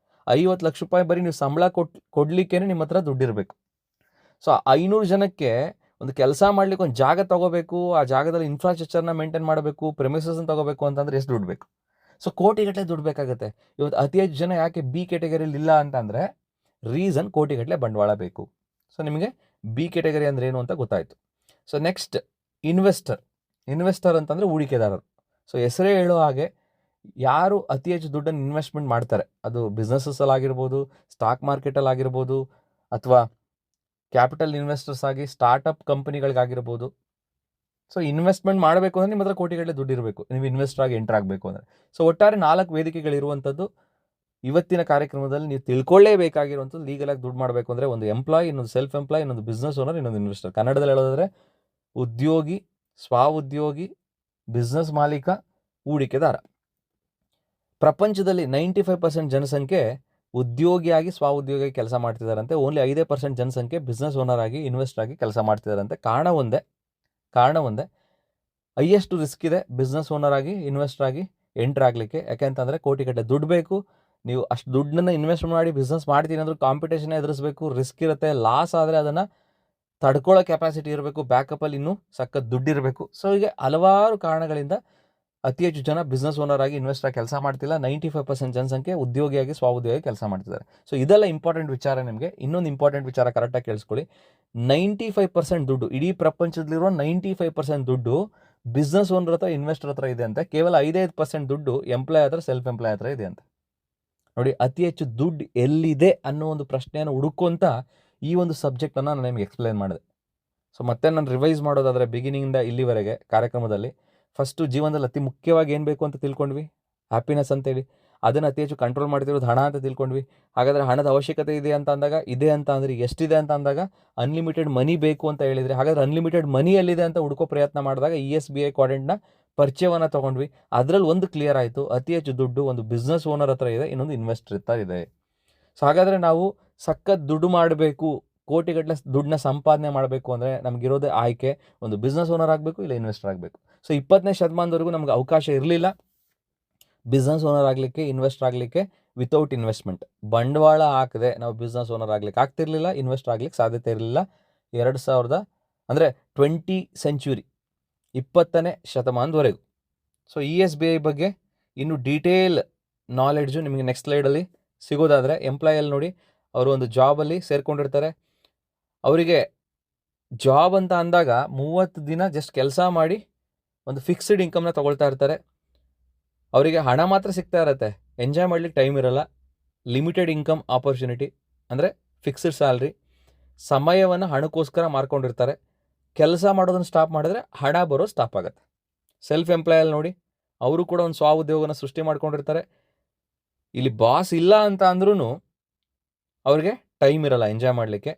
50 ಲಕ್ಷ ರೂಪಾಯಿ ಬರೀ ನೀವು ಸಂಬಳ ಕೊಡಲಿಕ್ಕೇ ನಿಮ್ಮ ಹತ್ರ ದುಡ್ಡಿರಬೇಕು. ಸೊ 500 ಜನಕ್ಕೆ ಒಂದು ಕೆಲಸ ಮಾಡಲಿಕ್ಕೆ ಒಂದು ಜಾಗ ತೊಗೋಬೇಕು, ಆ ಜಾಗದಲ್ಲಿ ಇನ್ಫ್ರಾಸ್ಟ್ರಕ್ಚರ್ನ ಮೇಂಟೈನ್ ಮಾಡಬೇಕು, ಪ್ರೆಮಿಸಸ್ನ ತೊಗೋಬೇಕು ಅಂತಂದರೆ ಎಷ್ಟು ದುಡ್ಡು ಬೇಕು? ಸೊ ಕೋಟಿಗಟ್ಟಲೆ ದುಡ್ಡು ಬೇಕಾಗುತ್ತೆ. ಇವತ್ತು ಅತಿ ಹೆಚ್ಚು ಜನ ಯಾಕೆ ಬಿ ಕೆಟಗರಿಯಲ್ಲಿ ಇಲ್ಲ ಅಂತಂದರೆ ರೀಸನ್ ಕೋಟಿಗಟ್ಟಲೆ ಬಂಡವಾಳ ಬೇಕು. ಸೊ ನಿಮಗೆ ಬಿ ಕೆಟಗರಿ ಅಂದರೆ ಏನು ಅಂತ ಗೊತ್ತಾಯಿತು. ಸೊ ನೆಕ್ಸ್ಟ್ ಇನ್ವೆಸ್ಟರ್ ಅಂತಂದರೆ ಹೂಡಿಕೆದಾರರು. ಸೊ ಹೆಸರೇ ಹೇಳೋ ಹಾಗೆ ಯಾರು ಅತಿ ಹೆಚ್ಚು ದುಡ್ಡನ್ನು ಇನ್ವೆಸ್ಟ್ಮೆಂಟ್ ಮಾಡ್ತಾರೆ, ಅದು ಬಿಸ್ನೆಸ್ಸಲ್ಲಾಗಿರ್ಬೋದು, ಸ್ಟಾಕ್ ಮಾರ್ಕೆಟಲ್ಲಾಗಿರ್ಬೋದು, ಅಥವಾ ಕ್ಯಾಪಿಟಲ್ ಇನ್ವೆಸ್ಟರ್ಸ್ ಆಗಿ ಸ್ಟಾರ್ಟಪ್ ಕಂಪನಿಗಳಿಗಾಗಿರ್ಬೋದು. ಸೊ ಇನ್ವೆಸ್ಟ್ಮೆಂಟ್ ಮಾಡಬೇಕು ಅಂದರೆ ನಿಮ್ಮ ಹತ್ರ ಕೋಟಿಗಟ್ಟಲೆ ದುಡ್ಡು ಇರಬೇಕು, ನೀವು ಇನ್ವೆಸ್ಟರ್ ಆಗಿ ಎಂಟರ್ ಆಗಬೇಕು ಅಂದರೆ. ಸೊ ಒಟ್ಟಾರೆ 4 ವೇದಿಕೆಗಳಿರುವಂಥದ್ದು ಇವತ್ತಿನ ಕಾರ್ಯಕ್ರಮದಲ್ಲಿ ನೀವು ತಿಳ್ಕೊಳ್ಳೇಬೇಕಾಗಿರುವಂಥದ್ದು. ಲೀಗಲಾಗಿ ದುಡ್ಡು ಮಾಡಬೇಕು ಅಂದರೆ ಒಂದು ಎಂಪ್ಲಾಯ್, ಇನ್ನೊಂದು ಸೆಲ್ಫ್ ಎಂಪ್ಲಾಯ್, ಇನ್ನೊಂದು ಬಿಸ್ನೆಸ್ ಓನರ್, ಇನ್ನೊಂದು ಇನ್ವೆಸ್ಟರ್. ಕನ್ನಡದಲ್ಲಿ ಹೇಳೋದಾದರೆ ಉದ್ಯೋಗಿ, ಸ್ವ-ಉದ್ಯೋಗಿ, ಬಿಸ್ನೆಸ್ ಮಾಲೀಕ, ಹೂಡಿಕೆದಾರ. ಪ್ರಪಂಚದಲ್ಲಿ 95% ಜನಸಂಖ್ಯೆ ಉದ್ಯೋಗಿಯಾಗಿ ಸ್ವಉದ್ಯೋಗಿಯಾಗಿ ಕೆಲಸ ಮಾಡ್ತಿದ್ದಾರಂತೆ. ಓನ್ಲಿ 5% ಜನಸಂಖ್ಯೆ ಬಿಸ್ನೆಸ್ ಓನರ್ ಆಗಿ ಇನ್ವೆಸ್ಟರ್ ಆಗಿ ಕೆಲಸ ಮಾಡ್ತಿದ್ದಾರಂತೆ. ಕಾರಣ ಒಂದೇ ಹೈಯೆಸ್ಟ್ ರಿಸ್ಕ್ ಇದೆ ಬಿಸ್ನೆಸ್ ಓನರ್ ಆಗಿ ಇನ್ವೆಸ್ಟರ್ ಆಗಿ ಎಂಟರ್ ಆಗಲಿಕ್ಕೆ. ಯಾಕೆಂತಂದರೆ ಕೋಟಿಗಟ್ಟಲೆ ದುಡ್ಡು ಬೇಕು. ನೀವು ಅಷ್ಟು ದುಡ್ಡನ್ನ ಇನ್ವೆಸ್ಟ್ ಮಾಡಿ ಬಿಸ್ನೆಸ್ ಮಾಡ್ತೀನಿ ಅಂದ್ರೆ ಕಾಂಪಿಟೇಷನ್ ಎದುರಿಸಬೇಕು, ರಿಸ್ಕ್ ಇರುತ್ತೆ. ಲಾಸ್ ಆದರೆ ಅದನ್ನು ತಡ್ಕೊಳ್ಳೋ ಕೆಪಾಸಿಟಿ ಇರಬೇಕು, ಬ್ಯಾಕಪ್ಪಲ್ಲಿ ಇನ್ನೂ ಸಖತ್ ದುಡ್ಡಿರಬೇಕು. ಸೊ ಹೀಗೆ ಹಲವಾರು ಕಾರಣಗಳಿಂದ ಅತಿ ಹೆಚ್ಚು ಜನ ಬಿಸ್ನೆಸ್ ಓನರ್ ಆಗಿ ಇನ್ವೆಸ್ಟರ್ ಆಗಿ ಕೆಲಸ ಮಾಡ್ತಿಲ್ಲ. 95% ಜನಸಂಖ್ಯೆ ಉದ್ಯೋಗಿಯಾಗಿ ಸ್ವಉದ್ಯೋಗಿ ಕೆಲಸ ಮಾಡ್ತಿದ್ದಾರೆ. ಸೊ ಇದೆಲ್ಲ ಇಂಪಾರ್ಟೆಂಟ್ ವಿಚಾರ. ನಿಮಗೆ ಇನ್ನೊಂದು ಇಂಪಾರ್ಟೆಂಟ್ ವಿಚಾರ ಕರೆಕ್ಟಾಗಿ ಕೇಳಿಸ್ಕೊಳ್ಳಿ. 95% ದುಡ್ಡು, ಇಡೀ ಪ್ರಪಂಚದಲ್ಲಿರುವ 95% ದುಡ್ಡು ಬಿಸ್ನೆಸ್ ಓನರ್ ಹತ್ರ ಇನ್ವೆಸ್ಟರ್ ಹತ್ರ ಇದೆ ಅಂತ. ಕೇವಲ 5% ದುಡ್ಡು ಎಂಪ್ಲಾಯ್ ಹತ್ರ, ಸೆಲ್ಫ್ ಎಂಪ್ಲಾಯ್ ಹತ್ರ ಇದೆ ಅಂತ. ನೋಡಿ, ಅತಿ ಹೆಚ್ಚು ದುಡ್ಡು ಎಲ್ಲಿದೆ ಅನ್ನೋ ಒಂದು ಪ್ರಶ್ನೆಯನ್ನು ಹುಡುಕೊಂತ ಈ ಒಂದು ಸಬ್ಜೆಕ್ಟನ್ನು ನಾನು ನಿಮಗೆ ಎಕ್ಸ್ಪ್ಲೇನ್ ಮಾಡಿದೆ. ಸೊ ಮತ್ತೆ ನಾನು ರಿವೈಸ್ ಮಾಡೋದಾದರೆ ಬಿಗಿನಿಂಗಿಂದ ಇಲ್ಲಿವರೆಗೆ ಕಾರ್ಯಕ್ರಮದಲ್ಲಿ ಫಸ್ಟು ಜೀವನದಲ್ಲಿ ಅತಿ ಮುಖ್ಯವಾಗಿ ಏನು ಬೇಕು ಅಂತ ತಿಳ್ಕೊಂಡ್ವಿ, ಹ್ಯಾಪಿನೆಸ್ ಅಂತೇಳಿ. ಅದನ್ನು ಅತಿ ಹೆಚ್ಚು ಕಂಟ್ರೋಲ್ ಮಾಡ್ತಿರೋದು ಹಣ ಅಂತ ತಿಳ್ಕೊಂಡ್ವಿ. ಹಾಗಾದರೆ ಹಣದ ಅವಶ್ಯಕತೆ ಇದೆ ಅಂತ ಅಂದಾಗ, ಇದೆ ಅಂತ ಅಂದರೆ ಎಷ್ಟಿದೆ ಅಂತ ಅಂದಾಗ ಅನ್ಲಿಮಿಟೆಡ್ ಮನಿ ಬೇಕು ಅಂತ ಹೇಳಿದರೆ, ಹಾಗಾದರೆ ಅನ್ಲಿಮಿಟೆಡ್ ಮನಿ ಎಲ್ಲಿದೆ ಅಂತ ಹುಡುಕೋ ಪ್ರಯತ್ನ ಮಾಡಿದಾಗ ESBI ಕ್ವಾಡ್ರೆಂಟ್ನ ಪರಿಚಯವನ್ನು ತೊಗೊಂಡ್ವಿ. ಅದರಲ್ಲಿ ಒಂದು ಕ್ಲಿಯರ್ ಆಯಿತು, ಅತಿ ಹೆಚ್ಚು ದುಡ್ಡು ಒಂದು ಬಿಸ್ನೆಸ್ ಓನರ್ ಹತ್ರ ಇದೆ, ಇನ್ನೊಂದು ಇನ್ವೆಸ್ಟರ್ ಹತ್ರ ಇದೆ. ಸೊ ಹಾಗಾದರೆ ನಾವು ಸಖತ್ ದುಡ್ಡು ಮಾಡಬೇಕು, ಕೋಟಿಗಟ್ಟಲೆ ದುಡ್ಡನ್ನ ಸಂಪಾದನೆ ಮಾಡಬೇಕು ಅಂದರೆ ನಮಗಿರೋದೇ ಆಯ್ಕೆ, ಒಂದು ಬಿಸ್ನೆಸ್ ಓನರ್ ಆಗಬೇಕು, ಇಲ್ಲ ಇನ್ವೆಸ್ಟರ್ ಆಗಬೇಕು. ಸೊ 20ನೇ ಶತಮಾನದವರೆಗೂ ನಮ್ಗೆ ಅವಕಾಶ ಇರಲಿಲ್ಲ ಬಿಸ್ನೆಸ್ ಓನರ್ ಆಗಲಿಕ್ಕೆ, ಇನ್ವೆಸ್ಟರ್ ಆಗಲಿಕ್ಕೆ ವಿತೌಟ್ ಇನ್ವೆಸ್ಟ್ಮೆಂಟ್. ಬಂಡವಾಳ ಹಾಕದೆ ನಾವು ಬಿಸ್ನೆಸ್ ಓನರ್ ಆಗಲಿಕ್ಕೆ ಆಗ್ತಿರಲಿಲ್ಲ, ಇನ್ವೆಸ್ಟರ್ ಆಗಲಿಕ್ಕೆ ಸಾಧ್ಯತೆ ಇರಲಿಲ್ಲ. 20 ಸೆಂಚುರಿ 20ನೇ ಶತಮಾನದವರೆಗೂ. ಸೊ ESBI ಬಗ್ಗೆ ಇನ್ನು ಡೀಟೇಲ್ ನಾಲೆಡ್ಜು ನಿಮಗೆ ನೆಕ್ಸ್ಟ್ ಸ್ಲೈಡಲ್ಲಿ ಸಿಗೋದಾದರೆ, ಎಂಪ್ಲಾಯಲ್ಲಿ ನೋಡಿ, ಅವರು ಒಂದು ಜಾಬಲ್ಲಿ ಸೇರ್ಕೊಂಡಿರ್ತಾರೆ. ಅವರಿಗೆ ಜಾಬ್ ಅಂತ ಅಂದಾಗ 30 ದಿನ ಜಸ್ಟ್ ಕೆಲಸ ಮಾಡಿ ಒಂದು ಫಿಕ್ಸ್ಡ್ ಇನ್ಕಮ್ನ ತೊಗೊಳ್ತಾ ಇರ್ತಾರೆ. ಅವರಿಗೆ ಹಣ ಮಾತ್ರ ಸಿಗ್ತಾ ಇರುತ್ತೆ, ಎಂಜಾಯ್ ಮಾಡಲಿಕ್ಕೆ ಟೈಮ್ ಇರಲ್ಲ. ಲಿಮಿಟೆಡ್ ಇನ್ಕಮ್ ಆಪರ್ಚುನಿಟಿ ಅಂದರೆ ಫಿಕ್ಸ್ಡ್ ಸ್ಯಾಲ್ರಿ. ಸಮಯವನ್ನು ಹಣಕ್ಕೋಸ್ಕರ ಮಾರ್ಕೊಂಡಿರ್ತಾರೆ. ಕೆಲಸ ಮಾಡೋದನ್ನು ಸ್ಟಾಪ್ ಮಾಡಿದ್ರೆ ಹಣ ಬರೋ ಸ್ಟಾಪ್ ಆಗುತ್ತೆ. ಸೆಲ್ಫ್ ಎಂಪ್ಲಾಯಲ್ಲಿ ನೋಡಿ, ಅವರು ಕೂಡ ಒಂದು ಸ್ವಉದ್ಯೋಗನ ಸೃಷ್ಟಿ ಮಾಡ್ಕೊಂಡಿರ್ತಾರೆ. ಇಲ್ಲಿ ಬಾಸ್ ಇಲ್ಲ ಅಂತ ಅಂದ್ರೂ ಅವ್ರಿಗೆ ಟೈಮ್ ಇರಲ್ಲ ಎಂಜಾಯ್ ಮಾಡಲಿಕ್ಕೆ.